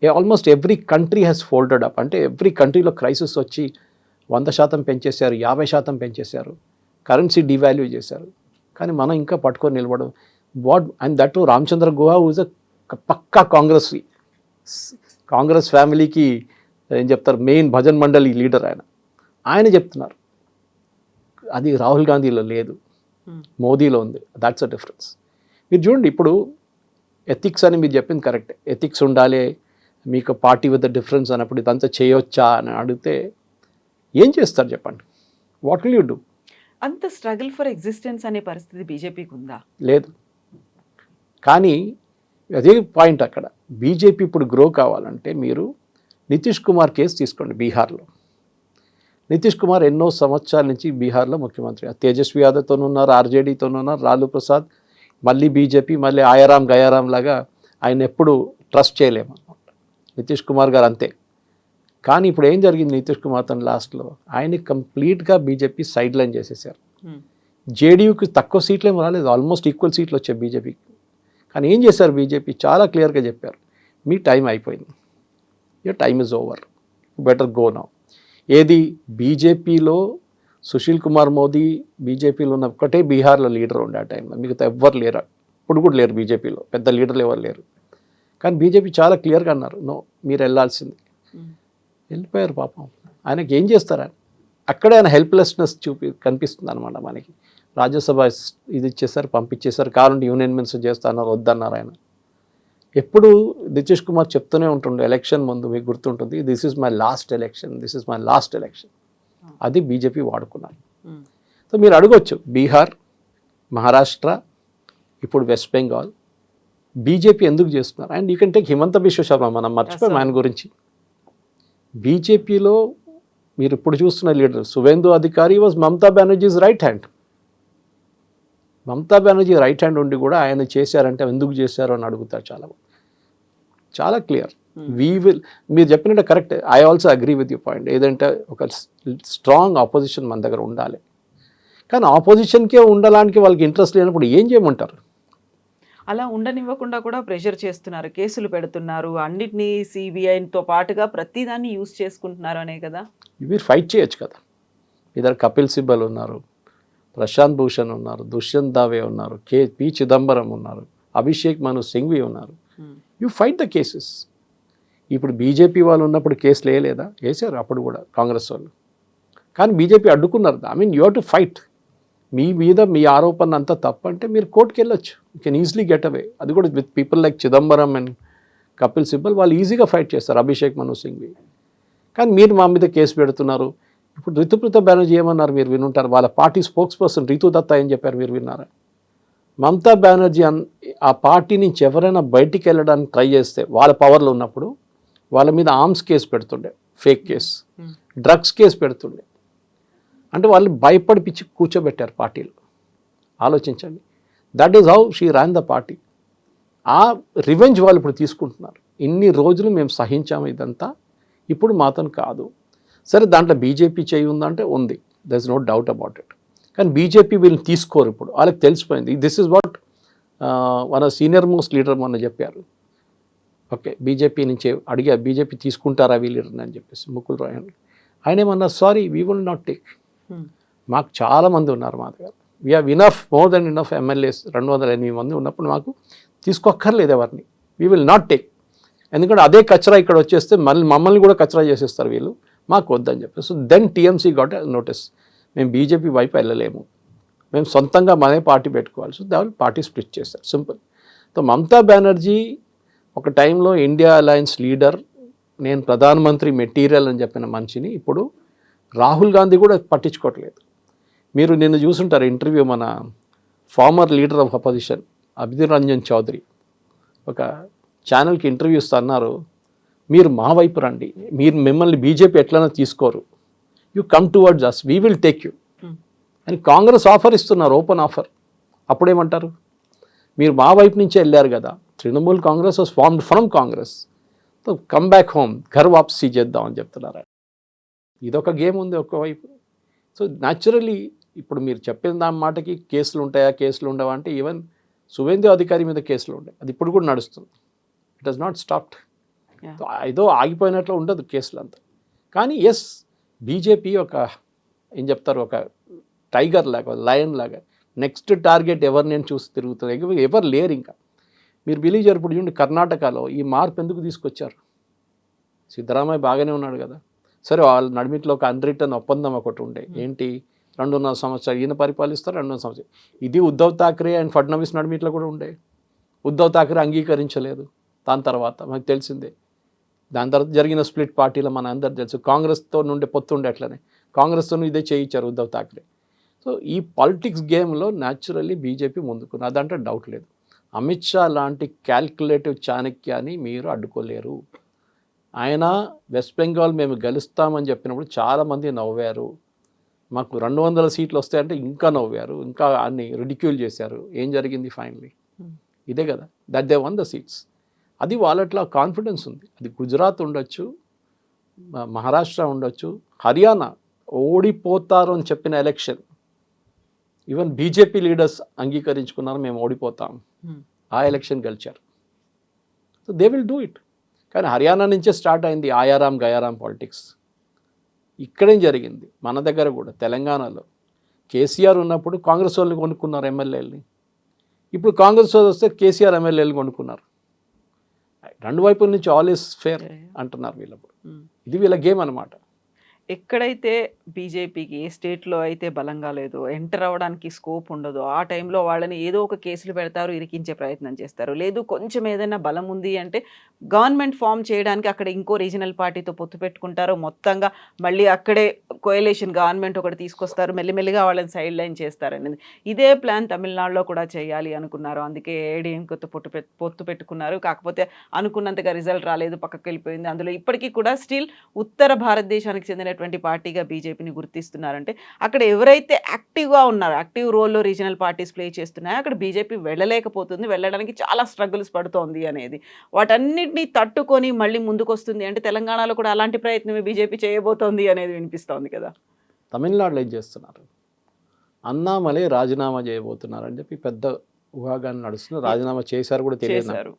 Almost every country has folded up. అంటే ఎవ్రీ కంట్రీలో క్రైసిస్ వచ్చి 100% పెంచేశారు, 50% పెంచేశారు, కరెన్సీ డివాల్యూ చేశారు. కానీ మనం ఇంకా పట్టుకొని నిలబడం and that Ramachandra Guha was పక్కా కాంగ్రెస్ ఫ్యామిలీకి ఏం చెప్తారు, మెయిన్ భజన్ మండలి లీడర్ ఆయన చెప్తున్నారు. అది రాహుల్ గాంధీలో లేదు, మోదీలో ఉంది. That's a difference. మీరు చూడండి, ఇప్పుడు ఎథిక్స్ అని మీరు చెప్పింది కరెక్ట్. ఎథిక్స్ ఉండాలి, మీకు పార్టీ విత్ ద డిఫరెన్స్ అన్నప్పుడు ఇదంతా చేయొచ్చా అని అడిగితే ఏం చేస్తారు చెప్పండి? What will you do? అంత స్ట్రగుల్ ఫర్ ఎగ్జిస్టెన్స్ అనే పరిస్థితి బీజేపీకి ఉందా? లేదు. కానీ అదే పాయింట్ అక్కడ. బీజేపీ ఇప్పుడు గ్రో కావాలంటే మీరు నితీష్ కుమార్ కేసు తీసుకోండి. బీహార్లో నితీష్ కుమార్ ఎన్నో సంవత్సరాల నుంచి బీహార్లో ముఖ్యమంత్రి. తేజస్వి యాదవ్తోనున్నారు, ఆర్జేడీతోనున్నారు, లాలూ ప్రసాద్, మళ్ళీ బీజేపీ, మళ్ళీ ఆయారాం గయారాం లాగా ఆయన ఎప్పుడు ట్రస్ట్ చేయలేము నితీష్ కుమార్ గారు అంతే. కానీ ఇప్పుడు ఏం జరిగింది నితీష్ కుమార్తో లాస్ట్లో? ఆయన్ని కంప్లీట్గా బీజేపీ సైడ్ లైన్ చేసేసారు. జేడీయూకి తక్కువ సీట్లు ఏమి రాలేదు, ఆల్మోస్ట్ ఈక్వల్ సీట్లు వచ్చాయి బీజేపీకి. కానీ ఏం చేశారు బీజేపీ? చాలా క్లియర్గా చెప్పారు, మీ టైం అయిపోయింది, your time is over, better go now. ఏది బీజేపీలో సుశీల్ కుమార్ మోదీ బీజేపీలో ఉన్న ఒక్కటే బీహార్లో లీడర్ ఉండే ఆ టైంలో, మిగతా ఎవ్వరు లేరు, ఇప్పుడు కూడా లేరు బీజేపీలో, పెద్ద లీడర్లు ఎవరు లేరు. కానీ బీజేపీ చాలా క్లియర్గా అన్నారు, నో మీరు వెళ్ళాల్సింది. వెళ్ళిపోయారు పాపం. ఆయనకి ఏం చేస్తారు? అక్కడే ఆయన హెల్ప్లెస్నెస్ కనిపిస్తుంది అనమాట మనకి. రాజ్యసభ ఇది ఇచ్చేసారు, పంపించేశారు, కావాలంటే యూనియన్ మినిస్టర్ చేస్తున్నారు, వద్దన్నారు ఆయన. ఎప్పుడు నితీష్ కుమార్ చెప్తూనే ఉంటుండే ఎలక్షన్ ముందు, మీకు గుర్తుంటుంది, this is my last election, this is my last election. అది బీజేపీ వాడుకున్నారు. సో మీరు అడగొచ్చు, బీహార్, మహారాష్ట్ర, ఇప్పుడు వెస్ట్ బెంగాల్ బీజేపీ ఎందుకు చేస్తున్నారు? And you can take Himanta Biswa Sharma, మనం మర్చిపోయాం ఆయన గురించి. బీజేపీలో మీరు ఇప్పుడు చూస్తున్న leader Suvendu Adhikari was Mamata Banerjee's right hand. Mamata Banerjee right hand ఉండి కూడా ఆయన చేశారంటే ఎందుకు చేశారు అని అడుగుతారు చాలా క్లియర్. మీరు చెప్పినట్టు correct, I also agree with you point. ఏదంటే ఒక స్ట్రాంగ్ ఆపోజిషన్ మన దగ్గర ఉండాలి. కానీ ఆపోజిషన్కే ఉండడానికి వాళ్ళకి ఇంట్రెస్ట్ లేనప్పుడు ఏం చేయమంటారు? అలా ఉండనివ్వకుండా కూడా ప్రెషర్ చేస్తున్నారు, కేసులు పెడుతున్నారు, అన్నిటినీ సిబిఐతో పాటుగా ప్రతిదాన్ని యూజ్ చేసుకుంటున్నారు అనే కదా. మీరు ఫైట్ చేయొచ్చు కదా. ఇద్దరు కపిల్ సిబ్బల్ ఉన్నారు, ప్రశాంత్ భూషణ్ ఉన్నారు, దుష్యంత్ దావే ఉన్నారు, పి చిదంబరం ఉన్నారు, అభిషేక్ మను సింఘ్వి ఉన్నారు. You fight the cases. ఇప్పుడు బీజేపీ వాళ్ళు ఉన్నప్పుడు కేసులు వేయలేదా? వేసారు అప్పుడు కూడా కాంగ్రెస్ వాళ్ళు. కానీ బీజేపీ అడ్డుకున్నారు. I mean you have to fight. మీ మీద మీ ఆరోపణ అంతా తప్పంటే మీరు కోర్టుకి వెళ్ళొచ్చు, you can easily get away. అది కూడా with people like Chidambaram and Kapil Sibal, వాళ్ళు ఈజీగా ఫైట్ చేస్తారు, అభిషేక్ మను సింఘ్వి. కానీ మీరు మా మీద కేసు పెడుతున్నారు. ఇప్పుడు రితుప్రతాప్ బెనర్జీ ఏమన్నారు మీరు వినుంటారు, వాళ్ళ party spokesperson Ritu Dutta ఏం చెప్పారు మీరు విన్నారా? మమతా బెనర్జీ ఆ పార్టీ నుంచి ఎవరైనా బయటికి వెళ్ళడానికి ట్రై చేస్తే వాళ్ళ పవర్లో ఉన్నప్పుడు వాళ్ళ మీద ఆర్మ్స్ కేసు పెడుతుండే, ఫేక్ కేసు, డ్రగ్స్ కేసు పెడుతుండే. అంటే వాళ్ళు భయపడిపించి కూర్చోబెట్టారు పార్టీలో. ఆలోచించండి. That is how she ran the party. ఆ రివెంజ్ వాళ్ళు ఇప్పుడు తీసుకుంటున్నారు. ఇన్ని రోజులు మేము సహించాము ఇదంతా, ఇప్పుడు మాతో కాదు. సరే, దాంట్లో బీజేపీ చేయి ఉందంటే ఉంది, there is no doubt about it. కానీ బీజేపీ వీళ్ళని తీసుకోరు. ఇప్పుడు వాళ్ళకి తెలిసిపోయింది, దిస్ ఇస్ వాట్ మన సీనియర్ మోస్ట్ లీడర్ మొన్న చెప్పారు. ఓకే, బీజేపీ నుంచి అడిగా, బీజేపీ తీసుకుంటారా వీ లీడర్ని అని చెప్పేసి ముకుల్ రాయ్. ఆయన ఏమన్నా, sorry we will not take. మాకు చాలామంది ఉన్నారు మా దగ్గర, we have enough, more than enough MLAs, 208 మంది ఉన్నప్పుడు మాకు తీసుకోక్కర్లేదు ఎవరిని, వీ విల్ నాట్ టేక్. ఎందుకంటే అదే కచరా ఇక్కడ వచ్చేస్తే మమ్మల్ని కూడా కచరా చేసేస్తారు వీళ్ళు, మాకు వద్దని చెప్పి. So then TMC got notice, మేము బీజేపీ వైపు వెళ్ళలేము, మేము సొంతంగా మనే పార్టీ పెట్టుకోవాలి. సో దాని పార్టీ స్ప్లిట్ చేస్తారు, సింపుల్. సో మమతా బెనర్జీ ఒక టైంలో ఇండియా అలయన్స్ లీడర్, నేను ప్రధానమంత్రి మెటీరియల్ అని చెప్పిన మనిషిని ఇప్పుడు రాహుల్ గాంధీ కూడా పట్టించుకోవట్లేదు. మీరు నిన్న చూసుంటారు ఇంటర్వ్యూ, మన former leader of opposition Adhir Ranjan Chowdhury ఒక ఛానల్కి ఇంటర్వ్యూ ఇస్తా అన్నారు, మీరు మా వైపు రండి, మిమ్మల్ని బీజేపీ ఎట్లైనా తీసుకోరు, you come towards us, we will take you అని కాంగ్రెస్ ఆఫర్ ఇస్తున్నారు, ఓపెన్ ఆఫర్. అప్పుడేమంటారు, మీరు మా వైపు నుంచే వెళ్ళారు కదా, Trinamool Congress was formed from Congress, so come back home, Ghar Wapsi చేద్దామని చెప్తున్నారు. ఇదొక గేమ్ ఉంది ఒకవైపు. సో న్యాచురల్లీ ఇప్పుడు మీరు చెప్పిన దాని మాటకి కేసులు ఉంటాయా కేసులు ఉండవా అంటే, ఈవెన్ సువేందు అధికారి మీద కేసులు ఉండే, అది ఇప్పుడు కూడా నడుస్తుంది. It has not stopped. Yeah. ఏదో ఆగిపోయినట్లు ఉండదు కేసులు అంతా. కానీ ఎస్, బీజేపీ ఒక ఏం చెప్తారు, ఒక టైగర్ లాగా, లయన్ లాగా నెక్స్ట్ టార్గెట్ ఎవరు నేను చూసి తిరుగుతుంది, ఎవరు లేరు ఇంకా. మీరు బిలీవ్ చేయరు, ఇప్పుడు చూడండి కర్ణాటకలో ఈ మార్పు ఎందుకు తీసుకొచ్చారు? సిద్ధరామయ్య బాగానే ఉన్నాడు కదా, సరే వాళ్ళ నడిమిట్లో ఒక అన్రిటర్న్ ఒప్పందం ఒకటి ఉండే, ఏంటి 2.5 సంవత్సరాలు ఈయన పరిపాలిస్తారు, 2.5 సంవత్సరాలు. ఇది ఉద్ధవ్ ఠాక్రే అండ్ ఫడ్నవీస్ నడిమిట్లో కూడా ఉండే. ఉద్ధవ్ ఠాక్రే అంగీకరించలేదు. దాని తర్వాత మనకు తెలిసిందే, దాని తర్వాత జరిగిన స్ప్లిట్ పార్టీలో మన అందరు తెలుసు. కాంగ్రెస్తో నుండి పొత్తుండే, అట్లనే కాంగ్రెస్తో ఇదే చేయించారు ఉద్ధవ్ ఠాక్రే. సో ఈ పాలిటిక్స్ గేమ్లో న్యాచురల్లీ బీజేపీ ముందుకున్న, అదంటే డౌట్ లేదు. అమిత్ షా లాంటి క్యాల్కులేటివ్ చాణక్యాన్ని మీరు అడ్డుకోలేరు. ఆయన వెస్ట్ బెంగాల్ మేము గెలుస్తామని చెప్పినప్పుడు చాలామంది నవ్వారు, మాకు 200 సీట్లు వస్తాయంటే ఇంకా నవ్వారు, ఇంకా అన్ని రిడిక్యూల్ చేశారు. ఏం జరిగింది ఫైనలీ? ఇదే కదా, that they one the seats. అది వాళ్ళట్లా కాన్ఫిడెన్స్ ఉంది. అది గుజరాత్ ఉండొచ్చు, మహారాష్ట్ర ఉండొచ్చు, హర్యానా ఓడిపోతారు అని చెప్పిన ఎలక్షన్ ఈవెన్ బీజేపీ లీడర్స్ అంగీకరించుకున్నారు, మేము ఓడిపోతాం, ఆ ఎలక్షన్ గెలిచారు. So they will do it. కానీ హర్యానా నుంచే స్టార్ట్ అయింది ఆయారాం గయారాం పాలిటిక్స్. ఇక్కడేం జరిగింది మన దగ్గర కూడా, తెలంగాణలో కేసీఆర్ ఉన్నప్పుడు కాంగ్రెస్ వాళ్ళు కొనుక్కున్నారు ఎమ్మెల్యేలని, ఇప్పుడు కాంగ్రెస్ వాళ్ళు వస్తే కేసీఆర్ ఎమ్మెల్యేలు కొనుక్కున్నారు. రెండు వైపుల నుంచి ఆల్ ఈస్ ఫేర్ అంటున్నారు వీళ్ళప్పుడు. ఇది వీళ్ళ గేమ్ అనమాట. ఎక్కడైతే బీజేపీకి ఏ స్టేట్లో అయితే బలంగా లేదో, ఎంటర్ అవ్వడానికి స్కోప్ ఉండదో, ఆ టైంలో వాళ్ళని ఏదో ఒక కేసులు పెడతారు, ఇరికించే ప్రయత్నం చేస్తారు. లేదు కొంచెం ఏదైనా బలం ఉంది అంటే గవర్నమెంట్ ఫామ్ చేయడానికి అక్కడ ఇంకో రీజనల్ పార్టీతో పొత్తు పెట్టుకుంటారు, మొత్తంగా మళ్ళీ అక్కడే కోయలేషన్ గవర్నమెంట్ ఒకటి తీసుకొస్తారు, మెల్లిమెల్లిగా వాళ్ళని సైడ్ లైన్ చేస్తారనేది. ఇదే ప్లాన్ తమిళనాడులో కూడా చేయాలి అనుకున్నారు, అందుకే ఏడీఎంకేతో పొత్తు పెట్టుకున్నారు. కాకపోతే అనుకున్నంతగా రిజల్ట్ రాలేదు, పక్కకి వెళ్ళిపోయింది. అందులో ఇప్పటికీ కూడా స్టిల్ ఉత్తర భారతదేశానికి చెందిన పార్టీగా బీజేపీని గుర్తిస్తున్నారంటే అక్కడ ఎవరైతే యాక్టివ్గా ఉన్నారో, యాక్టివ్ రోల్లో రీజనల్ పార్టీస్ ప్లే చేస్తున్నాయో అక్కడ బీజేపీ వెళ్ళలేకపోతుంది, వెళ్ళడానికి చాలా స్ట్రగుల్స్ పడుతోంది అనేది. వాటన్నిటినీ తట్టుకొని మళ్ళీ ముందుకు వస్తుంది అంటే తెలంగాణలో కూడా అలాంటి ప్రయత్నమే బీజేపీ చేయబోతోంది అనేది వినిపిస్తోంది కదా. తమిళనాడులో ఏం చేస్తున్నారు, అన్నామలై రాజీనామా చేయబోతున్నారు అని చెప్పి పెద్ద ఊహాగానం నడుస్తున్నారు. రాజీనామా చేశారు కూడా తెలియదు.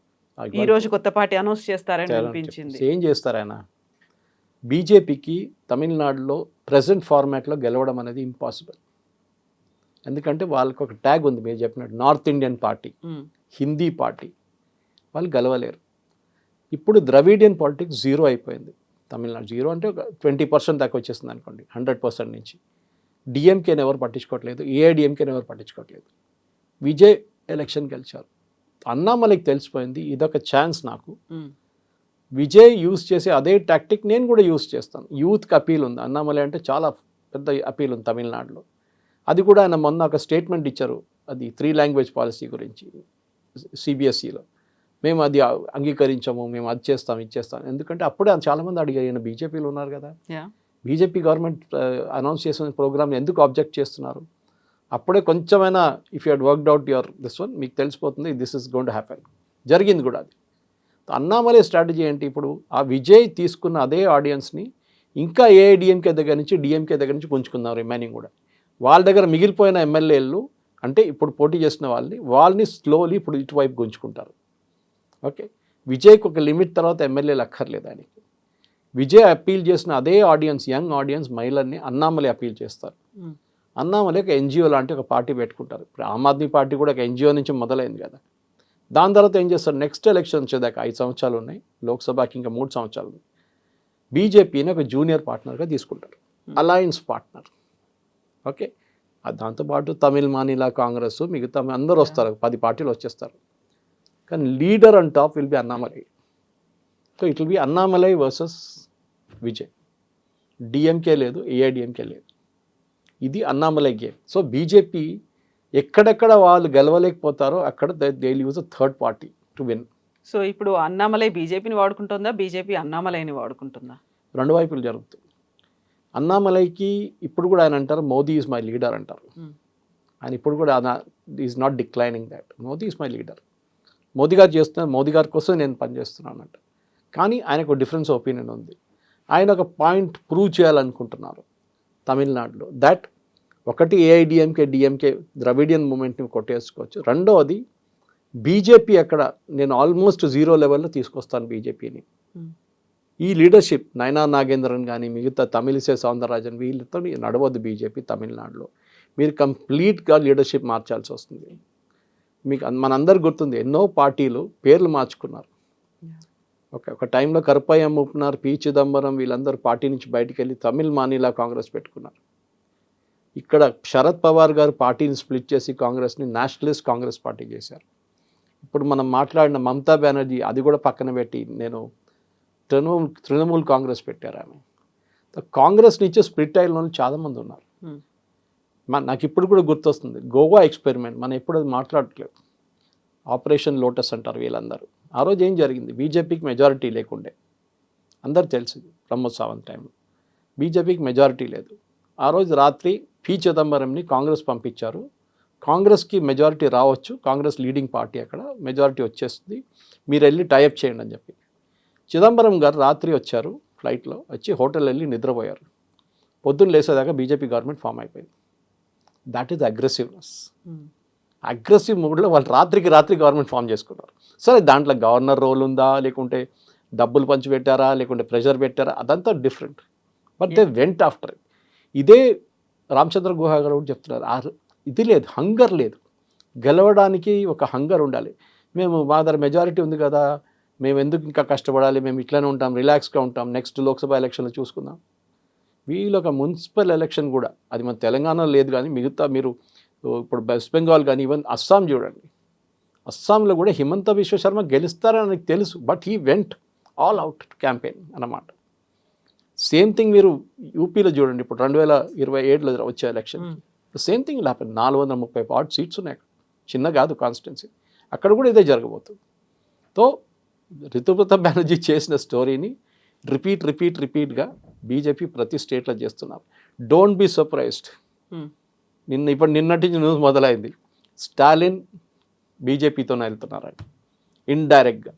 ఈ రోజు కొత్త పార్టీ అనౌన్స్ చేస్తారని అనిపించింది. ఏం చేస్తారు ఆయన? బీజేపీకి తమిళనాడులో ప్రజెంట్ ఫార్మాట్లో గెలవడం అనేది ఇంపాసిబుల్. ఎందుకంటే వాళ్ళకి ఒక ట్యాగ్ ఉంది, మీరు చెప్పినట్టు north Indian party, Hindi party, వాళ్ళు గెలవలేరు. ఇప్పుడు ద్రవిడియన్ పాలిటిక్స్ జీరో అయిపోయింది తమిళనాడు. జీరో అంటే ఒక 20% దాకా వచ్చేస్తుంది అనుకోండి, 100% నుంచి. డిఎంకేని ఎవరు పట్టించుకోవట్లేదు, ఏఐడిఎంకేని ఎవరు పట్టించుకోవట్లేదు. విజయ్ ఎలక్షన్ గెలిచారు. అన్నామలైకి తెలిసిపోయింది ఇదొక ఛాన్స్ నాకు, విజయ్ యూస్ చేసే అదే టాక్టిక్ నేను కూడా యూస్ చేస్తాను. యూత్కి అపీల్ ఉంది, అన్నామలై అంటే చాలా పెద్ద అపీల్ ఉంది తమిళనాడులో. అది కూడా ఆయన మొన్న ఒక స్టేట్మెంట్ ఇచ్చారు, అది 3 లాంగ్వేజ్ పాలసీ గురించి సిబిఎస్ఈలో. మేము అది అంగీకరించాము, మేము అది చేస్తాం, ఇది చేస్తాం. ఎందుకంటే అప్పుడే చాలామంది అడిగారు, ఈయన బీజేపీలో ఉన్నారు కదా, బీజేపీ గవర్నమెంట్ అనౌన్స్ చేసిన ప్రోగ్రామ్ ఎందుకు ఆబ్జెక్ట్ చేస్తున్నారు? అప్పుడే కొంచెమైనా if you head worked out your this one, మీకు తెలిసిపోతుంది this is going to happen. జరిగింది కూడా అది. అన్నామలై స్ట్రాటజీ ఏంటి? ఇప్పుడు ఆ విజయ్ తీసుకున్న అదే ఆడియన్స్ని ఇంకా ఏఐడిఎంకే దగ్గర నుంచి డిఎంకే దగ్గర నుంచి పుంజుకున్నారు రిమైనింగ్ కూడా. వాళ్ళ దగ్గర మిగిలిపోయిన ఎమ్మెల్యేలు అంటే ఇప్పుడు పోటీ చేసిన వాళ్ళని స్లోలీ ఇప్పుడు ఇటువైపు గుంజుకుంటారు. ఓకే, విజయ్కి ఒక లిమిట్ తర్వాత ఎమ్మెల్యేలు అక్కర్లేదు ఆయనకి. విజయ్ అప్పీల్ చేసిన అదే ఆడియన్స్, యంగ్ ఆడియన్స్, మహిళల్ని అన్నామలై అప్పీల్ చేస్తారు. అన్నామలై ఒక ఎన్జిఓ లాంటి ఒక పార్టీ పెట్టుకుంటారు. ఇప్పుడు ఆమ్ ఆద్మీ పార్టీ కూడా ఒక ఎన్జిఓ నుంచి మొదలైంది కదా. దాని తర్వాత ఏం చేస్తారు, నెక్స్ట్ ఎలక్షన్ వచ్చేదాకా 5 సంవత్సరాలు ఉన్నాయి, లోక్సభకి ఇంకా 3 సంవత్సరాలు ఉన్నాయి. బీజేపీని ఒక జూనియర్ పార్ట్నర్గా తీసుకుంటారు, అలయన్స్ పార్ట్నర్. ఓకే, దాంతోపాటు తమిళ్ మానిలా కాంగ్రెస్ మిగతా అందరూ వస్తారు, 10 పార్టీలు వచ్చేస్తారు. కానీ leader and top will be Annamalai. So it will be Annamalai versus Vijay. DMK లేదు, ఏఐడిఎంకే లేదు, ఇది అన్నామలై గేమ్. సో బీజేపీ ఎక్కడెక్కడ వాళ్ళు గెలవలేకపోతారో అక్కడ they use a third party to win. So ఇప్పుడు అన్నామలై బీజేపీని వాడుకుంటుందా, బీజేపీ అన్నామలైని వాడుకుంటుందా? రెండు వైపులు జరుగుతుంది. అన్నామలైకి ఇప్పుడు కూడా ఆయన అంటారు మోదీ ఈజ్ మై లీడర్ అంటారు. ఆయన ఇప్పుడు కూడా is not declining that, Modi is my leader. Modi గారు చేస్తున్నారు, మోదీ గారి కోసం నేను పనిచేస్తున్నాను అంట. కానీ ఆయనకు డిఫరెన్స్ ఒపీనియన్ ఉంది. ఆయన ఒక పాయింట్ ప్రూవ్ చేయాలనుకుంటున్నారు తమిళనాడులో, దట్ ఒకటి ఏఐడిఎంకే డిఎంకే ద్రవిడియన్ మూమెంట్ని కొట్టేసుకోవచ్చు, రెండవది బీజేపీ అక్కడ నేను ఆల్మోస్ట్ 0 లెవెల్లో తీసుకొస్తాను బీజేపీని. ఈ లీడర్షిప్ నయనా నాగేంద్రన్ కానీ మిగతా తమిళిసై సౌందరరాజన్ వీళ్ళతో నడవద్దు బీజేపీ తమిళనాడులో. మీరు కంప్లీట్గా లీడర్షిప్ మార్చాల్సి వస్తుంది. మీకు మనందరికి గుర్తుంది, ఎన్నో పార్టీలు పేర్లు మార్చుకున్నారు. ఒక టైంలో కరుపయ్య మూపునార్, పి చిదంబరం వీళ్ళందరూ పార్టీ నుంచి బయటికి వెళ్ళి తమిళ్ మానిలా కాంగ్రెస్ పెట్టుకున్నారు. ఇక్కడ శరద్ పవార్ గారు పార్టీని స్ప్లిట్ చేసి కాంగ్రెస్ని నేషనలిస్ట్ కాంగ్రెస్ పార్టీ చేశారు. ఇప్పుడు మనం మాట్లాడిన మమతా బెనర్జీ అది కూడా పక్కన పెట్టి నేను తృణమూల్ కాంగ్రెస్ పెట్టారు ఆమె. కాంగ్రెస్ నుంచి స్ప్లిట్ అయిన వాళ్ళు చాలామంది ఉన్నారు. నాకు ఇప్పుడు కూడా గుర్తొస్తుంది గోవా ఎక్స్పెరిమెంట్, మనం ఎప్పుడు అది మాట్లాడట్లేదు. ఆపరేషన్ లోటస్ అంటారు వీళ్ళందరూ. ఆ రోజు ఏం జరిగింది, బీజేపీకి మెజారిటీ లేకుండే, అందరు తెలిసింది. ప్రమోద్ సావంత్ టైంలో బీజేపీకి మెజారిటీ లేదు. ఆ రోజు రాత్రి పి చిదంబరంని కాంగ్రెస్ పంపించారు. కాంగ్రెస్కి మెజారిటీ రావచ్చు, కాంగ్రెస్ లీడింగ్ పార్టీ, అక్కడ మెజారిటీ వచ్చేస్తుంది, మీరు వెళ్ళి టైఅప్ చేయండి అని చెప్పి. చిదంబరం గారు రాత్రి వచ్చారు, ఫ్లైట్లో వచ్చి హోటల్ వెళ్ళి నిద్రపోయారు. పొద్దున్న లేసేదాకా బీజేపీ గవర్నమెంట్ ఫామ్ అయిపోయింది. That is aggressiveness. అగ్రెసివ్ మూడ్లో వాళ్ళు రాత్రికి రాత్రి గవర్నమెంట్ ఫామ్ చేసుకున్నారు. సరే దాంట్లో గవర్నర్ రోల్ ఉందా, లేకుంటే డబ్బులు పంచి పెట్టారా, లేకుంటే ప్రెషర్ పెట్టారా, అదంతా different. But they went after it. ఇదే రామచంద్ర గుహ గారు కూడా చెప్తున్నారు, ఇది లేదు, హంగర్ లేదు. గెలవడానికి ఒక హంగర్ ఉండాలి. మేము మా దగ్గర మెజారిటీ ఉంది కదా, మేము ఎందుకు ఇంకా కష్టపడాలి, మేము ఇట్లానే ఉంటాం, రిలాక్స్గా ఉంటాం, నెక్స్ట్ లోక్సభ ఎలక్షన్లు చూసుకుందాం. వీళ్ళు ఒక మున్సిపల్ ఎలక్షన్ కూడా, అది మన తెలంగాణలో లేదు కానీ మిగతా మీరు ఇప్పుడు వెస్ట్ బెంగాల్ కానీ ఈవెన్ అస్సాం చూడండి, అస్సాంలో కూడా హిమంత బిశ్వ శర్మ గెలుస్తారని నాకు తెలుసు, but he went all out campaign అన్నమాట. సేమ్ థింగ్ మీరు యూపీలో చూడండి, ఇప్పుడు 2027లో వచ్చే election same thing happen. 430 odd seats ఉన్నాయి, చిన్న కాదు కాన్స్టిట్యున్సీ, అక్కడ కూడా ఇదే జరగబోతుంది. తో రితుప్రతాప్ బెనర్జీ చేసిన స్టోరీని రిపీట్గా బీజేపీ ప్రతి స్టేట్లో చేస్తున్నారు. Don't be surprised. నిన్నటి నుంచి న్యూస్ మొదలైంది, స్టాలిన్ బీజేపీతోనే వెళ్తున్నారని ఇండైరెక్ట్గా.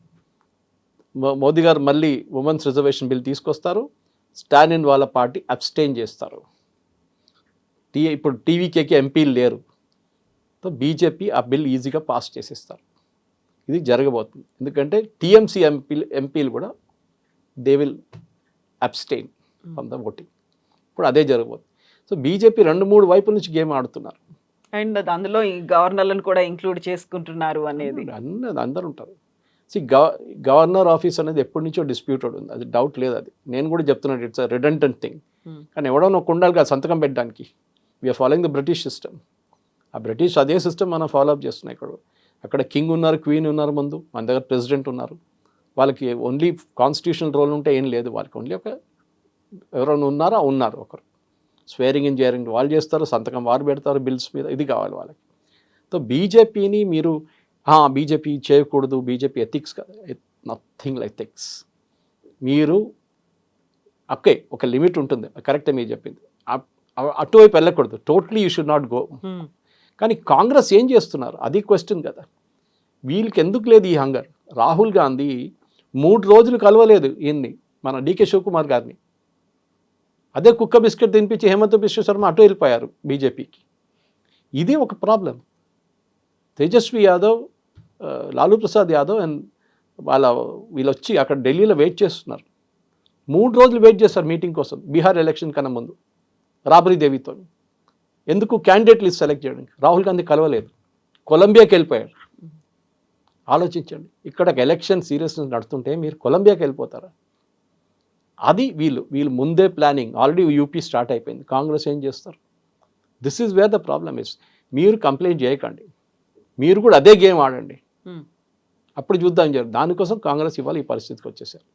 మోదీ గారు మళ్ళీ ఉమెన్స్ రిజర్వేషన్ బిల్ తీసుకొస్తారు, స్టాలిన్ వాళ్ళ పార్టీ అబ్స్టైన్ చేస్తారు. ఇప్పుడు టీవీకేకి ఎంపీలు లేరు, సో బీజేపీ ఆ బిల్ ఈజీగా పాస్ చేసేస్తారు. ఇది జరగబోతుంది, ఎందుకంటే టీఎంసీ ఎంపీలు కూడా they will abstain from the voting. ఇప్పుడు అదే జరగబోతుంది. సో బీజేపీ 2-3 వైపుల నుంచి గేమ్ ఆడుతున్నారు. అండ్ అందులో ఈ గవర్నర్లను కూడా ఇంక్లూడ్ చేసుకుంటున్నారు అనేది అందరూ ఉంటారు. గవర్నర్ ఆఫీస్ అనేది ఎప్పటి నుంచో డిస్ప్యూటెడ్ ఉంది, అది డౌట్ లేదు. అది నేను కూడా చెప్తున్నాను, ఇట్స్ అ రిడెండెంట్ థింగ్. కానీ ఎవడో ఒక ఉండాలి కదా సంతకం పెట్టడానికి. We are following the British system. ఆ బ్రిటిష్ అదే సిస్టమ్ మనం ఫాలో అప్ చేస్తున్నాం. అక్కడ కింగ్ ఉన్నారు, క్వీన్ ఉన్నారు, ముందు మన దగ్గర ప్రెసిడెంట్ ఉన్నారు. వాళ్ళకి ఓన్లీ కాన్స్టిట్యూషనల్ రోల్ ఉంటే ఏం లేదు, వాళ్ళకి ఓన్లీ ఒక ఎవరైనా ఉన్నారు ఒకరు స్వేరింగ్ ఇన్ జేరింగ్ వాళ్ళు చేస్తారు, సంతకం వారు పెడతారు బిల్స్ మీద, ఇది కావాలి వాళ్ళకి. సో బీజేపీని మీరు బీజేపీ చేయకూడదు, బీజేపీ ఎథిక్స్ కాదు, నథింగ్ లైక్ ఎథిక్స్. మీరు ఓకే ఒక లిమిట్ ఉంటుంది, కరెక్టే మీరు చెప్పింది, అటువైపు వెళ్ళకూడదు, totally you should not go. కానీ కాంగ్రెస్ ఏం చేస్తున్నారు అది క్వశ్చన్ కదా. వీళ్ళకి ఎందుకు లేదు ఈ హంగర్? రాహుల్ గాంధీ 3 రోజులు కలవలేదు మన డీకే శివకుమార్ గారిని. అదే కుక్క బిస్కెట్ తినిపించి హేమంత్ బిశ్వ శర్మ అటు వెళ్ళిపోయారు బీజేపీకి. ఇది ఒక ప్రాబ్లం. తేజస్వి యాదవ్, లాలూ ప్రసాద్ యాదవ్ అండ్ వీళ్ళు వచ్చి అక్కడ ఢిల్లీలో వెయిట్ చేస్తున్నారు. 3 రోజులు వెయిట్ చేస్తారు మీటింగ్ కోసం, బీహార్ ఎలక్షన్ కన్నా ముందు రాబ్రీ దేవితో. ఎందుకు? క్యాండిడేట్ లిస్ట్ సెలెక్ట్ చేయడానికి. రాహుల్ గాంధీ కలవలేదు, కొలంబియాకి వెళ్ళిపోయారు. ఆలోచించండి, ఇక్కడ ఎలక్షన్ సీరియస్నెస్ నడుతుంటే మీరు కొలంబియాకి వెళ్ళిపోతారా? అది వీళ్ళు ముందే ప్లానింగ్. ఆల్రెడీ యూపీ స్టార్ట్ అయిపోయింది. కాంగ్రెస్ ఏం చేస్తారు? This is where the problem is. మీరు కంప్లైంట్ చేయకండి, మీరు కూడా అదే గేమ్ ఆడండి, అప్పుడు చూద్దాం. దానికోసం కాంగ్రెస్ ఇవాళ ఈ పరిస్థితికి వచ్చేసారు.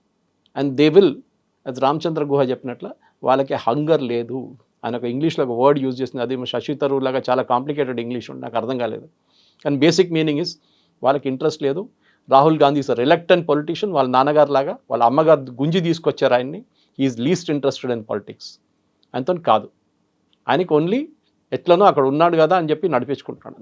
అండ్ దే విల్, అది రామచంద్ర గుహ చెప్పినట్ల వాళ్ళకి హంగర్ లేదు అని ఒక ఇంగ్లీష్లో ఒక వర్డ్ యూజ్ చేస్తుంది. అది శశి తరూర్ లాగా చాలా కాంప్లికేటెడ్ ఇంగ్లీష్ ఉంది, నాకు అర్థం కాలేదు. కానీ బేసిక్ మీనింగ్ ఇస్ వాళ్ళకి ఇంట్రెస్ట్ లేదు. Rahul Gandhi is reluctant politician. వాళ్ళ నాన్నగారు లాగా వాళ్ళ అమ్మగారు గుంజి తీసుకొచ్చారు ఆయన్ని. Is least interested in politics. ఆయనతో కాదు, ఆయనకి ఓన్లీ ఎట్లనో అక్కడ ఉన్నాడు కదా అని చెప్పి నడిపించుకుంటున్నాడు.